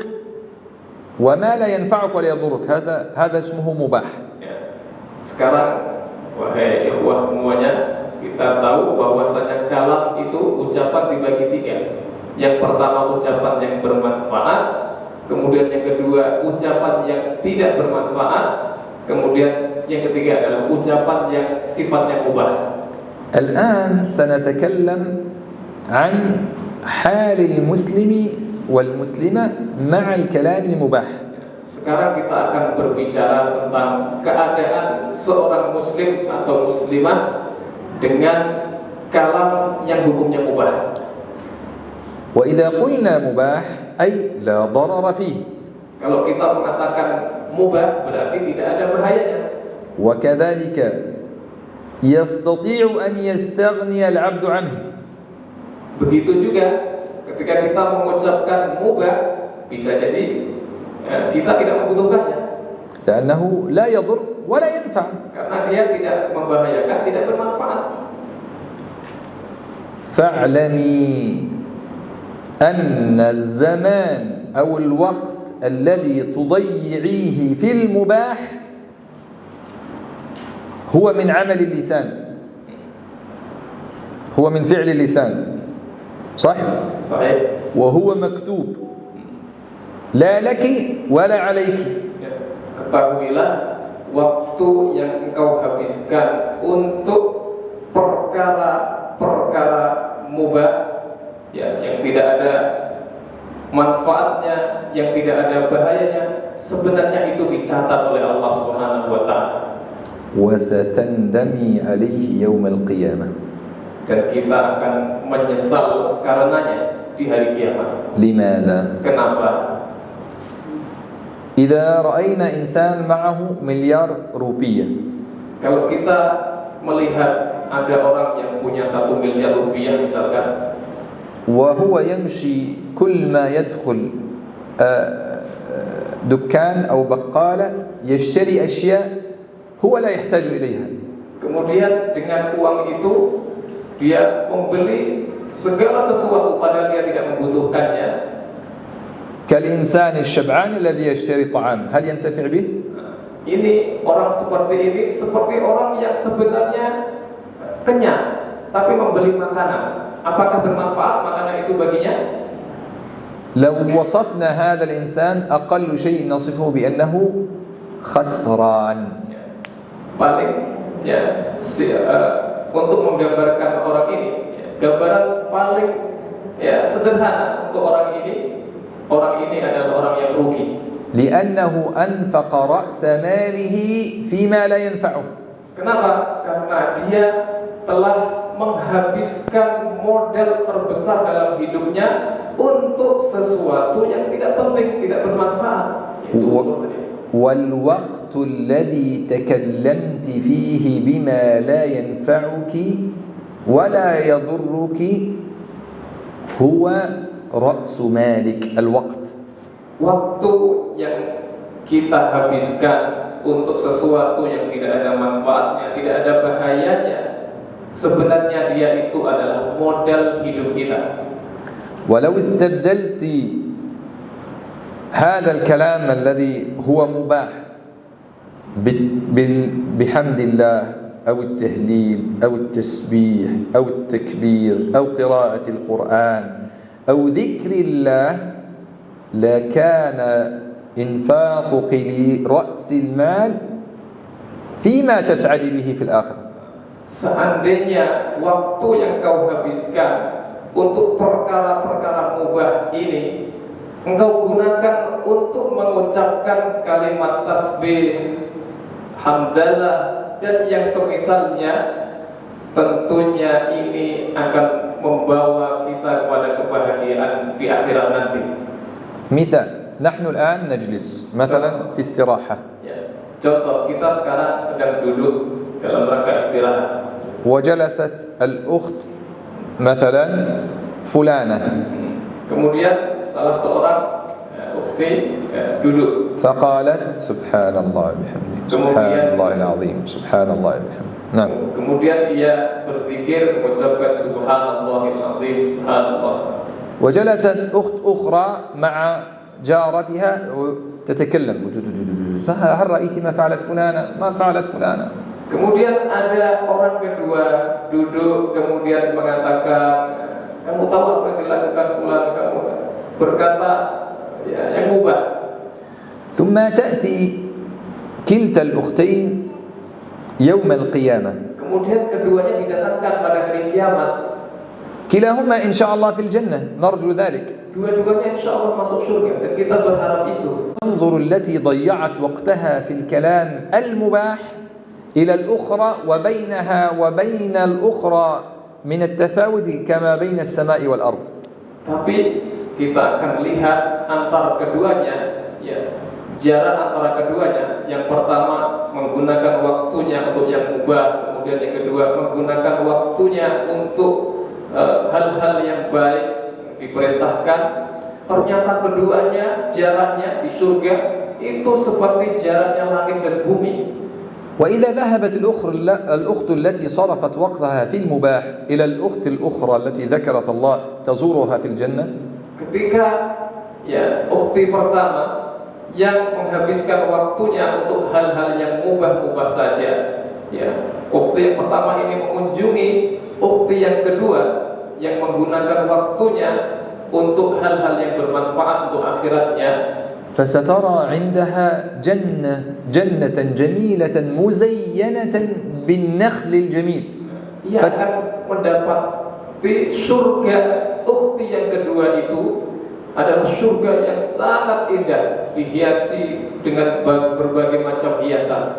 وما لا ينفعك ولا يضرك. هذا اسمه مباح. Sekarang wahai ikhwah semuanya, kita tahu bahwasanya kalam itu ucapan dibagi tiga. Yang pertama ucapan yang bermanfaat, kemudian yang kedua ucapan yang tidak bermanfaat, kemudian yang ketiga adalah ucapan yang sifatnya mubah. الآن سنتكلم عن حال المسلم والمسلمة مع الكلام المباح. Sekarang kita akan berbicara tentang keadaan seorang muslim atau muslimah dengan kalam yang hukumnya mubah. وإذا قلنا مباح أي لا ضرر فيه. Kalau kita mengatakan mubah berarti tidak ada bahayanya. وكذلك يستطيع أن يستغني العبد عنه. Begitu juga ketika kita mengucapkan mubah, bisa jadi kita tidak membutuhkannya. لأنه لا يضر ولا ينفع. Karena dia tidak membahayakan, tidak bermanfaat. فاعلمي أن الزمان أو الوقت الذي تضيعيه في المباح هو من عمل اللسان، هو من فعل اللسان، صح؟ صحيح. وهو مكتوب لا لك ولا عليك. Ketahuilah waktu yang engkau habiskan untuk perkara-perkara mubah, yang tidak ada manfaatnya, yang tidak ada bahayanya, sebenarnya itu dicatat oleh Allah Subhanahu wa taala. وستندمي عليه يوم القيامة. Dan kita akan menyesal karenanya di hari kiamat. لماذا؟ Kenapa? إذا رأينا إنسان معه مليار روبية. Kalau kita melihat ada orang yang punya 1 miliar rupiah misalkan, وهو يمشي كل ما يدخل دكان أو بقالة يشتري أشياء هو لا يحتاج إليها. Kemudian dengan uang itu dia membeli segala sesuatu padahal dia tidak membutuhkannya. كالإنسان الشبعان الذي يشتري طعام هل ينتفع به؟ Ini orang seperti ini seperti orang yang sebenarnya kenyang tapi membeli makanan. Apakah bermanfaat makanan itu baginya? لو وصفنا هذا الإنسان أقل شيء نصفه بأنه خسران. Paling untuk menggambarkan orang ini, gambaran paling sederhana untuk orang ini adalah orang yang rugi. لأنه أنفق رأس ماله فيما لا ينفعه. Kenapa? Karena dia telah menghabiskan modal terbesar dalam hidupnya untuk sesuatu yang tidak penting, tidak bermanfaat. والوقت الذي تكلمت فيه بما لا ينفعك ولا يضرك هو رأس مالك الوقت. Waktu yang kita habiskan untuk sesuatu yang tidak ada manfaatnya, tidak ada bahayanya, sebenarnya dia itu adalah modal hidup kita. ولو استبدلت هذا الكلام الذي هو مباح بحمد الله أو التهليل أو التسبيح أو التكبير أو قراءة القرآن أو ذكر الله لكان إنفاقك لرأس المال فيما تسعد به في الآخرة. Seandainya waktu yang kau habiskan untuk perkara-perkara mubah ini engkau gunakan untuk mengucapkan kalimat tasbih, hamdalah dan yang semisalnya, tentunya ini akan membawa kita kepada kebahagiaan di akhirat nanti. مثال نحن الآن نجلس مثلا في استراحة Ya, contoh kita sekarang sedang duduk dalam rangka istirahat. وجلست الأخت مثلا فلانة Kemudian salah seorang ukhti duduk. فقالت سبحان الله وبحمده سبحان الله العظيم سبحان الله وبحمده. نعم. Kemudian dia berzikir mengucapkan subhanallahil azim, subhanallah. وجلست أخت أخرى مع جارتها تتكلم هل رأيت ما فعلت فلانة ما فعلت فلانة. Kemudian ada orang kedua duduk kemudian mengatakan, kamu tahu apa yang dilakukan fulan, kamu berkata ya, yang mubah. ثم تأتي كلتا الأختين يوم القيامة. Kemudian keduanya didatangkan pada hari kiamat. كلاهما إن شاء الله في الجنة نرجو ذلك. Dua-duanya insya Allah masuk surga dan kita berharap itu. انظر التي ضيعت وقتها في الكلام المباح إلى الأخرى وبينها وبين الأخرى من التفاوت كما بين السماء والأرض. Tapi kita akan lihat antara keduanya, ya, jarak antara keduanya. Yang pertama menggunakan waktunya untuk yang mubah, kemudian yang kedua menggunakan waktunya untuk hal-hal yang baik diperintahkan. Ternyata keduanya jaraknya di surga itu seperti jaraknya langit dan bumi. وإذا ذهبت الأخت التي صرفت وقتها في المباح إلى الأخت الأخرى التي ذكرت الله تزورها في الجنة. Ketika ya ukhti pertama yang menghabiskan waktunya untuk hal-hal yang mubah-mubah saja, ya, ukhti yang pertama ini mengunjungi ukhti yang kedua yang menggunakan waktunya untuk hal-hal yang bermanfaat untuk akhiratnya. فسترى عندها جنة جميلة مزينة بالنخل الجميل. Ia akan mendapati surga ukhti yang kedua itu adalah surga yang sangat indah, dihiasi dengan berbagai macam hiasan.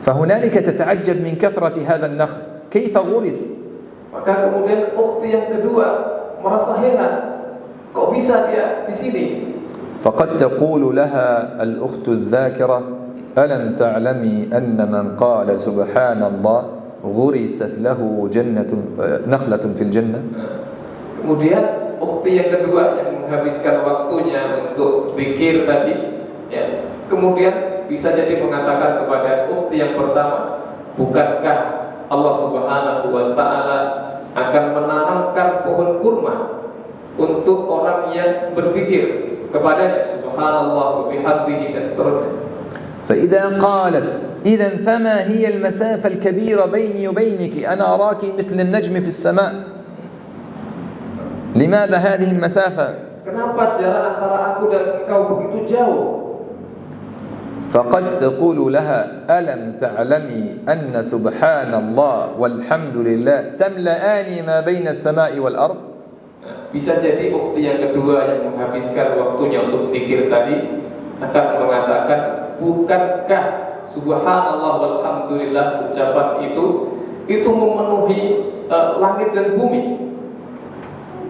فهنالك تتعجب من كثرة هذا النخل كيف غرس. Maka kemudian ukhti yang kedua merasa heran, kok bisa dia di sini? فقد تقول لها الأخت الذاكرة ألم تعلمي أن من قال سبحان الله غرست له نخلة في الجنة. Kemudian ukhti yang kedua yang menghabiskan waktunya untuk zikir tadi, ya, kemudian bisa jadi mengatakan kepada ukhti yang pertama, bukankah Allah Subhanahu wa Ta'ala akan menanamkan pohon kurma untuk orang yang berzikir kepadanya, subhanallah wa bihamdihi dan seterusnya. فإذا قالت إذن فما هي المسافة الكبيرة بيني وبينك أنا أراك مثل النجم في السماء لماذا هذه المسافة. Kenapa jarak antara aku dan engkau begitu jauh? فقد تقول لها ألم تعلمي أن سبحان الله والحمد لله تملأان ما بين السماء والأرض. Bisa jadi ukhti yang kedua yang menghabiskan waktunya untuk zikir tadi akan mengatakan, bukankah subhanallah walhamdulillah ucapan itu memenuhi langit dan bumi.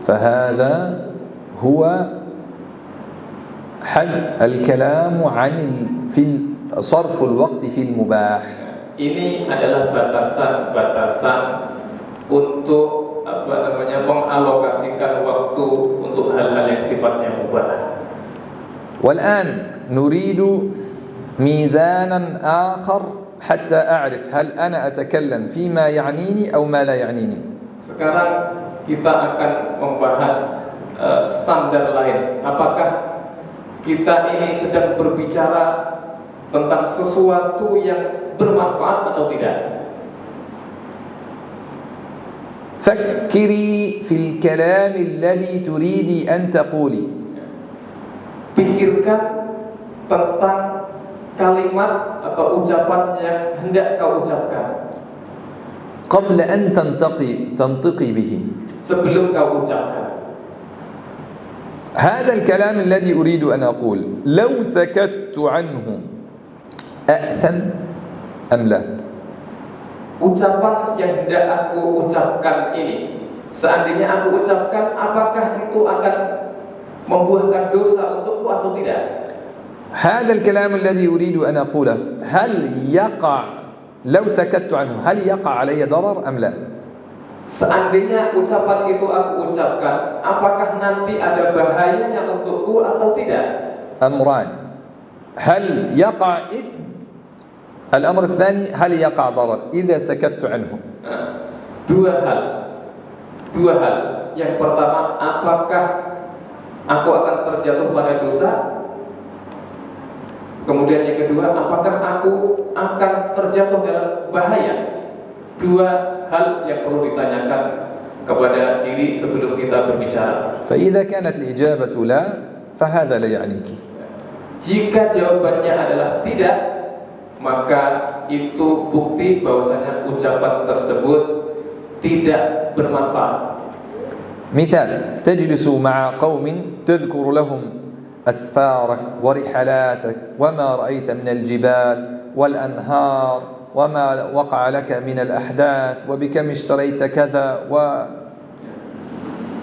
فهذا هو حد الكلام عن في صرف الوقت في المباح. Ini adalah batasan-batasan untuk mengalokasikan waktu untuk hal-hal yang sifatnya mubah. والآن نريد ميزانا آخر حتى أعرف هل أنا أتكلم فيما يعنيني أو ما لا يعنيني. Sekarang kita akan membahas standar lain. Apakah kita ini sedang berbicara tentang sesuatu yang bermanfaat atau tidak? فكري في الكلام الذي تريدي أن تقولي. Pikirkan tentang kalimat atau ucapan yang hendak kau ucapkan قبل أن تنطقي به. sebelum kau ucapkan. هذا الكلام الذي أريد أن أقول لو سكت عنه أأثم أم لا؟ Ucapan yang hendak aku ucapkan ini, seandainya aku ucapkan, apakah itu akan membuahkan dosa untukku atau tidak? هذا الكلام الذي أريد أن أقوله هل يقع لو سكت عنه هل يقع علي ضرر أم لا؟ Seandainya ucapan itu aku ucapkan, apakah nanti ada bahayanya untukku atau tidak? أمران هل يقع إثم الأمر الثاني هل يقع ضرر إذا سكت عنه. Dua hal. Yang pertama, apakah aku akan terjatuh pada dosa? Kemudian yang kedua, apakah aku akan terjatuh dalam bahaya? Dua hal yang perlu ditanyakan kepada diri sebelum kita berbicara. فإذا كانت الإجابة لا فهذا لا يعنيك. Jika jawabannya adalah tidak, maka itu bukti bahwasanya ucapan tersebut tidak bermanfaat. مثال تجلس مع قوم تذكر لهم أسفارك ورحلاتك وما رأيت من الجبال والأنهار وما وقع لك من الأحداث وبكم اشتريت كذا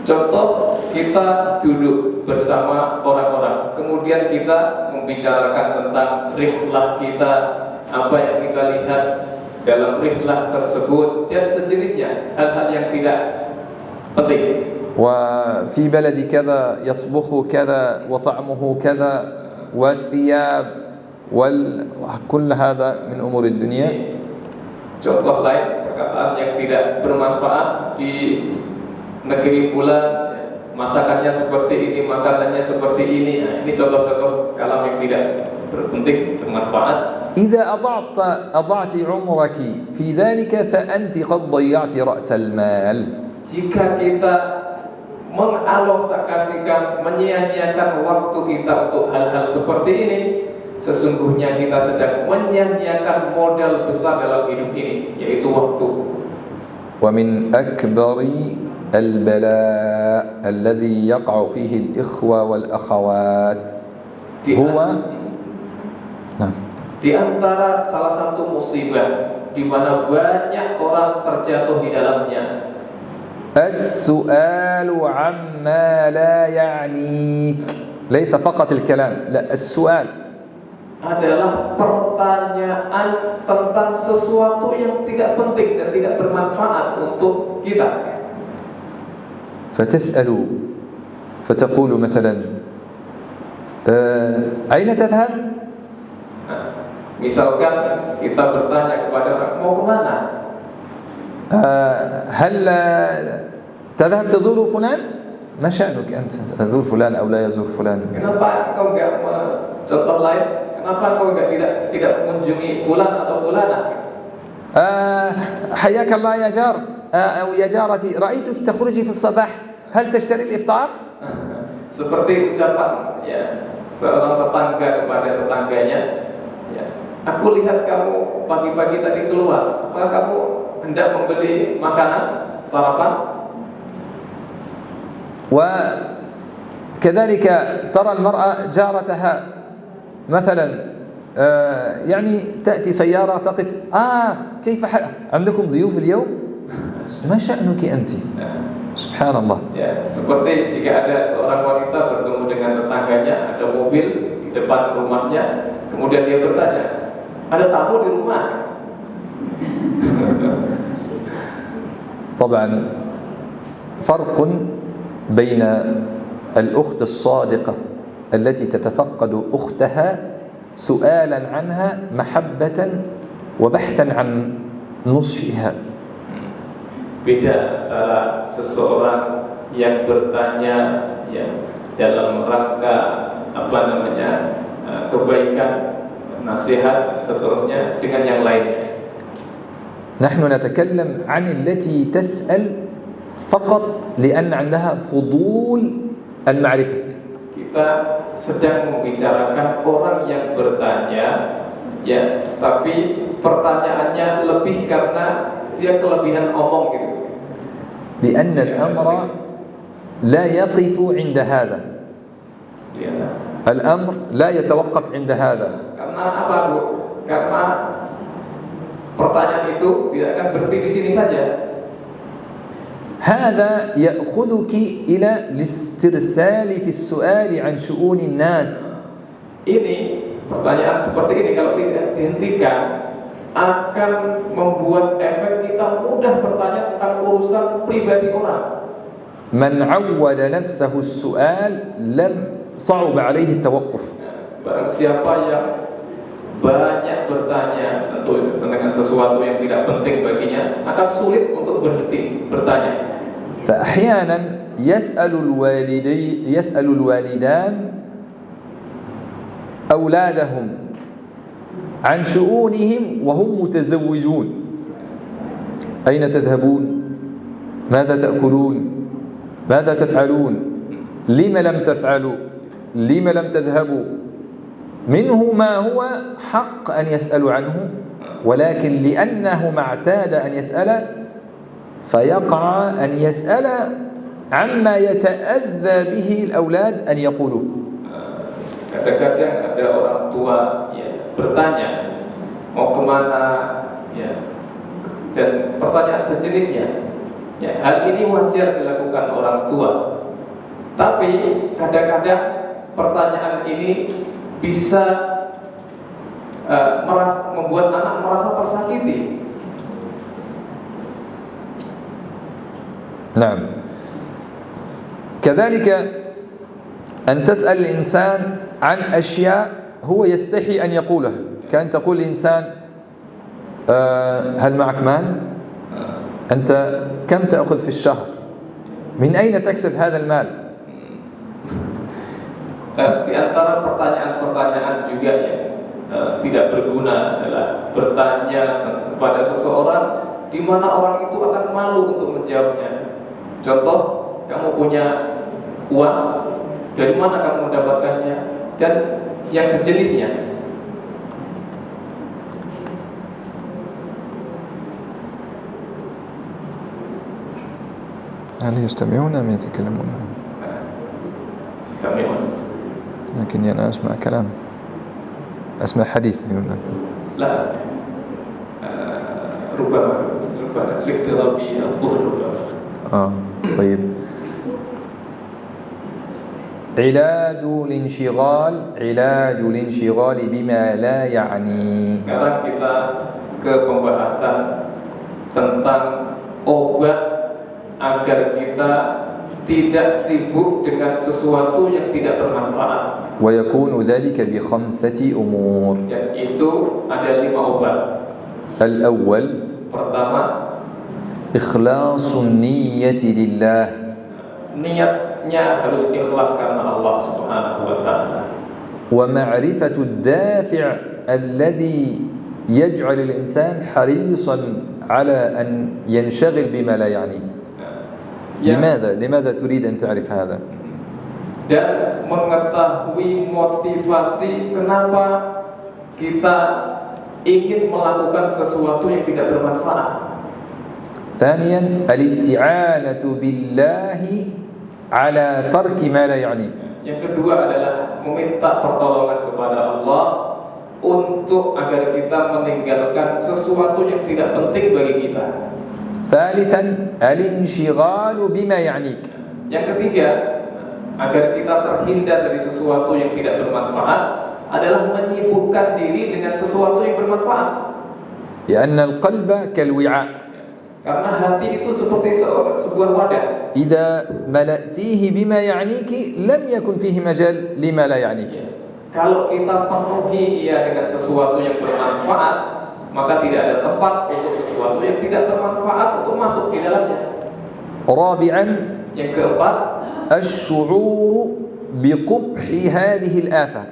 Contoh, kita duduk bersama orang-orang, kemudian kita membicarakan tentang rihlah kita, apa yang kita lihat dalam rihlah tersebut dan sejenisnya, hal-hal yang tidak penting. وفي بلد كذا يطبخ كذا وطعمه كذا والثياب وكل هذا من أمور الدنيا. Contoh lain, perkataan yang tidak bermanfaat di negeri fulan, masakannya seperti ini, makanannya seperti ini. Nah, ini contoh-contoh kalam yang tidak berpenting, bermanfaat. إذا أضعت عمرك في ذلك فأنت قد ضيعت رأس المال. Jika kita mengalokasikan, menyia-nyiakan waktu kita untuk hal-hal seperti ini, sesungguhnya kita sedang menyia-nyiakan modal besar dalam hidup ini, yaitu waktu. ومن أكبر البلاء الذي يقع فيه الإخوة والأخوات هو di antara salah satu musibah di mana banyak orang terjatuh di dalamnya, السؤال عما لا يعنيك ليس فقط الكلام لا السؤال adalah pertanyaan tentang sesuatu yang tidak penting dan tidak bermanfaat untuk kita. فتسأل فتقول مثلا أين تذهب؟ Misalkan kita bertanya kepada orang, mau kemana? هل تذهب تزور فلان؟ ما شأنك أنت تزور فلان أو لا يزور فلان؟ Kenapa engkau enggak, contoh lain, kenapa engkau enggak tidak mengunjungi fulan atau fulana? حياك الله يا جار أو يا جارتي رأيتك تخرجي في الصباح هل تشتري الإفطار؟ Seperti ucapan ya seorang tetangga kepada tetangganya, ya, aku lihat kamu pagi-pagi tadi keluar, apakah kamu hendak membeli makanan sarapan? وكذلك ترى المرأة جارتها مثلا يعني تأتي سيارة تقف كيف عندكم ضيوف اليوم؟ ما شأنك أنت؟ سبحان الله. Ya, seperti jika ada seorang wanita bertemu dengan tetangganya, ada mobil di depan rumahnya, kemudian dia bertanya, ada tamu di rumah? طبعا فرق بين الأخت الصادقة التي تتفقد أختها سؤالا عنها محبة وبحثا عن نصحها. Beda antara seseorang yang bertanya ya dalam rangka kebaikan, nasihat, seterusnya dengan yang lainnya. نحن نتكلم عن التي تسأل فقط لأن عندها فضول المعرفة. Kita sedang membicarakan orang yang bertanya, ya, tapi pertanyaannya lebih karena dia kelebihan omong gitu. لأن الأمر لا يقف عند هذا. Ya. الأمر لا يتوقف عند هذا. Karena apa, Bu? Karena pertanyaan itu tidak akan berhenti di sini saja. هذا يأخذك إلى الاسترسال في السؤال عن شؤون الناس. Ini pertanyaan seperti ini kalau tidak dihentikan akan membuat efek kita mudah bertanya tentang urusan pribadi orang. من عود نفسه السؤال لم صعب عليه التوقف. Barang siapa yang banyak bertanya tentu tentang sesuatu yang tidak penting baginya akan sulit untuk berhenti bertanya. فأحيانا يسأل الوالدان أولادهم عن شؤونهم وهم متزوجون. أين تذهبون؟ ماذا تأكلون؟ ماذا تفعلون؟ لم لم تفعلوا؟ لم لم تذهبوا؟ منه ما هو حق أن يسأل عنه، ولكن لأنه ما اعتاد أن يسأل فيقع أن يسأل عما يتأذى به الأولاد أن يقولوا. Kadang-kadang ada orang tua ya, bertanya mau kemana, ya, dan pertanyaan sejenisnya. Ya, hal ini wajar dilakukan orang tua. Tapi kadang-kadang pertanyaan ini bisa membuat anak merasa tersakiti. نعم. كذلك أن تسأل الإنسان عن أشياء هو يستحي أن يقولها، كأن تقول الإنسان هل معك مال؟ أنت كم تأخذ في الشهر؟ من أين تكسب هذا المال؟ Di antara pertanyaan-pertanyaan juga yang tidak berguna adalah bertanya kepada seseorang di mana orang itu akan malu untuk menjawabnya. Contoh, kamu punya uang, dari mana kamu mendapatkannya, dan yang sejenisnya. هل يستمعون أم يتكلمون؟ يستمعون. لكني أنا أسمع كلام، أسمع حديث. لا، ربما الاضطراب الظهر ربما. طيب. علاج الانشغال بما لا يعني. Sekarang kita ke pembahasan tentang obat agar kita tidak sibuk dengan sesuatu yang tidak bermanfaat. ويكون ذلك ب5 أمور. Dan itu ada 5 obat. الأول Pertama, إخلاص النية لله. Niatnya harus ikhlas karena Allah Subhanahu wa taala. ومعرفة الدافع الذي يجعل الإنسان حريصا على أن ينشغل بما لا يعنيه. لماذا تريد أن تعرف هذا؟ Dan mengetahui motivasi kenapa kita ingin melakukan sesuatu yang tidak bermanfaat. ثانيا الاستعانة بالله على ترك ما لا يعنيه. Yang kedua adalah meminta pertolongan kepada Allah untuk agar kita meninggalkan sesuatu yang tidak penting bagi kita. ثالثا الانشغال بما يعنيك. Yang ketiga, agar kita terhindar dari sesuatu yang tidak bermanfaat adalah menyibukkan diri dengan sesuatu yang bermanfaat. لأن القلب كالوعاء. Karena hati itu seperti sebuah wadah. إذا ملأتيه بما يعنيك لم يكن فيه مجال لما لا يعنيك. Kalau kita penuhi ia dengan sesuatu yang bermanfaat, maka tidak ada tempat untuk sesuatu yang tidak bermanfaat untuk masuk di dalamnya. رابعا Yang keempat, الشعور بقبح هذه الآفة،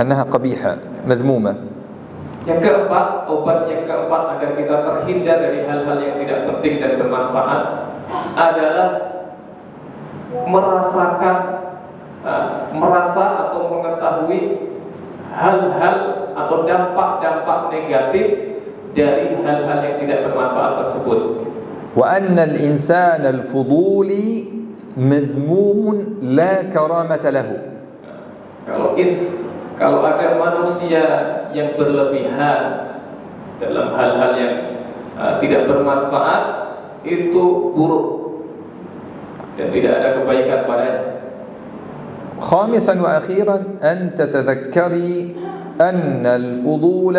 أنها قبيحة مذمومة. Yang keempat, obat yang keempat agar kita terhindar dari hal-hal yang tidak penting dan bermanfaat adalah merasakan merasa atau mengetahui hal-hal atau dampak-dampak negatif dari hal-hal yang tidak bermanfaat tersebut. وأن الإنسان الفضولي مذموم لا كرامة له. Kalau ada manusia yang berlebihan dalam hal-hal yang tidak bermanfaat, itu buruk dan tidak ada kebaikan padanya. خامسا وأخيرا أن تتذكري أن الفضول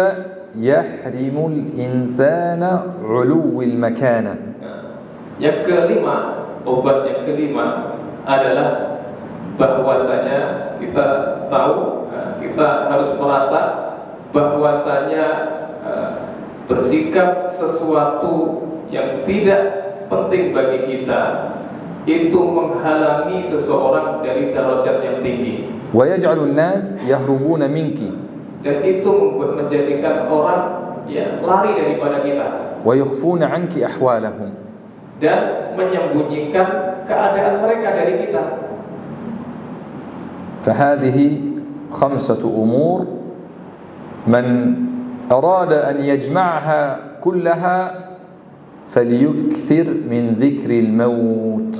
يحرم الإنسان علو المكانة. Yang kelima, obat yang kelima adalah bahwasanya kita tahu, kita harus merasa bahwasanya bersikap sesuatu yang tidak penting bagi kita itu menghalangi seseorang dari derajat yang tinggi. ويجعل الناس يهربون منك. Dan itu menjadikan orang lari daripada kita. ويخفون عنك أحوالهم. Dan menyembunyikan keadaan mereka dari kita. فهذه 5 أمور من أراد أن يجمعها كلها فليكثر من ذكر الموت.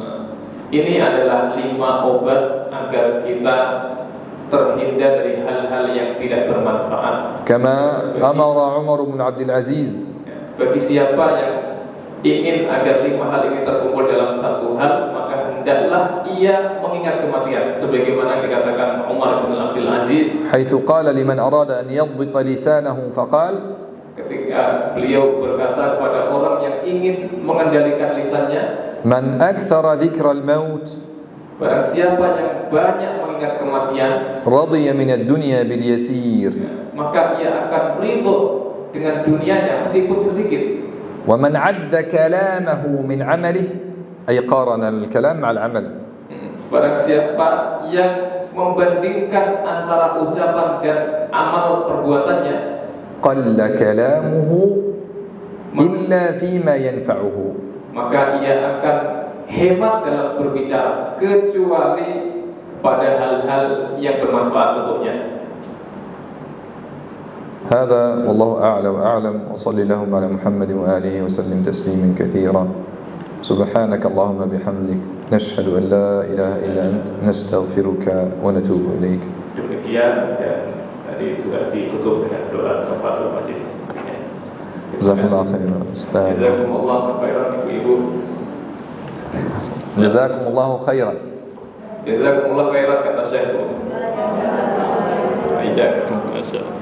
Ini adalah 5 obat agar kita terhindar dari hal-hal yang tidak bermanfaat. كما أمر عمر بن عبد العزيز. Bagi siapa yang ingin agar 5 hal ini terkumpul dalam satu hal, maka hendaklah ia mengingat kematian, sebagaimana dikatakan Umar bin Abdul Aziz, حيث قال لمن أراد أن يضبط لسانه فقال, ketika beliau berkata kepada orang yang ingin mengendalikan lisannya, من أكثر ذكر الموت barang siapa yang banyak mengingat kematian, رضي من الدنيا باليسير. maka ia akan ridho dengan dunianya meskipun sedikit. ومن عد كلامه من عمله أي قارن الكلام مع العمل. Barang siapa yang membandingkan antara ucapan dan amal perbuatannya, قل كلامه إلا فيما ينفعه. maka ia akan hemat dalam berbicara kecuali pada hal-hal yang bermanfaat untuknya. هذا والله أعلى وأعلم، وصلي اللهم على محمد وآله وسلم تسليما كثيرا. سبحانك اللهم بحمدك نشهد أن لا إله إلا أنت نستغفرك ونتوب إليك. Demikian, dan tadi juga ditutup dengan doa kafaratul majelis. جزاكم الله خيرا أستاذ. Jazakumullah khairan ibu-ibu. جزاكم الله خيرا. Jazakumullah khairan kata Syekh. Masya Allah.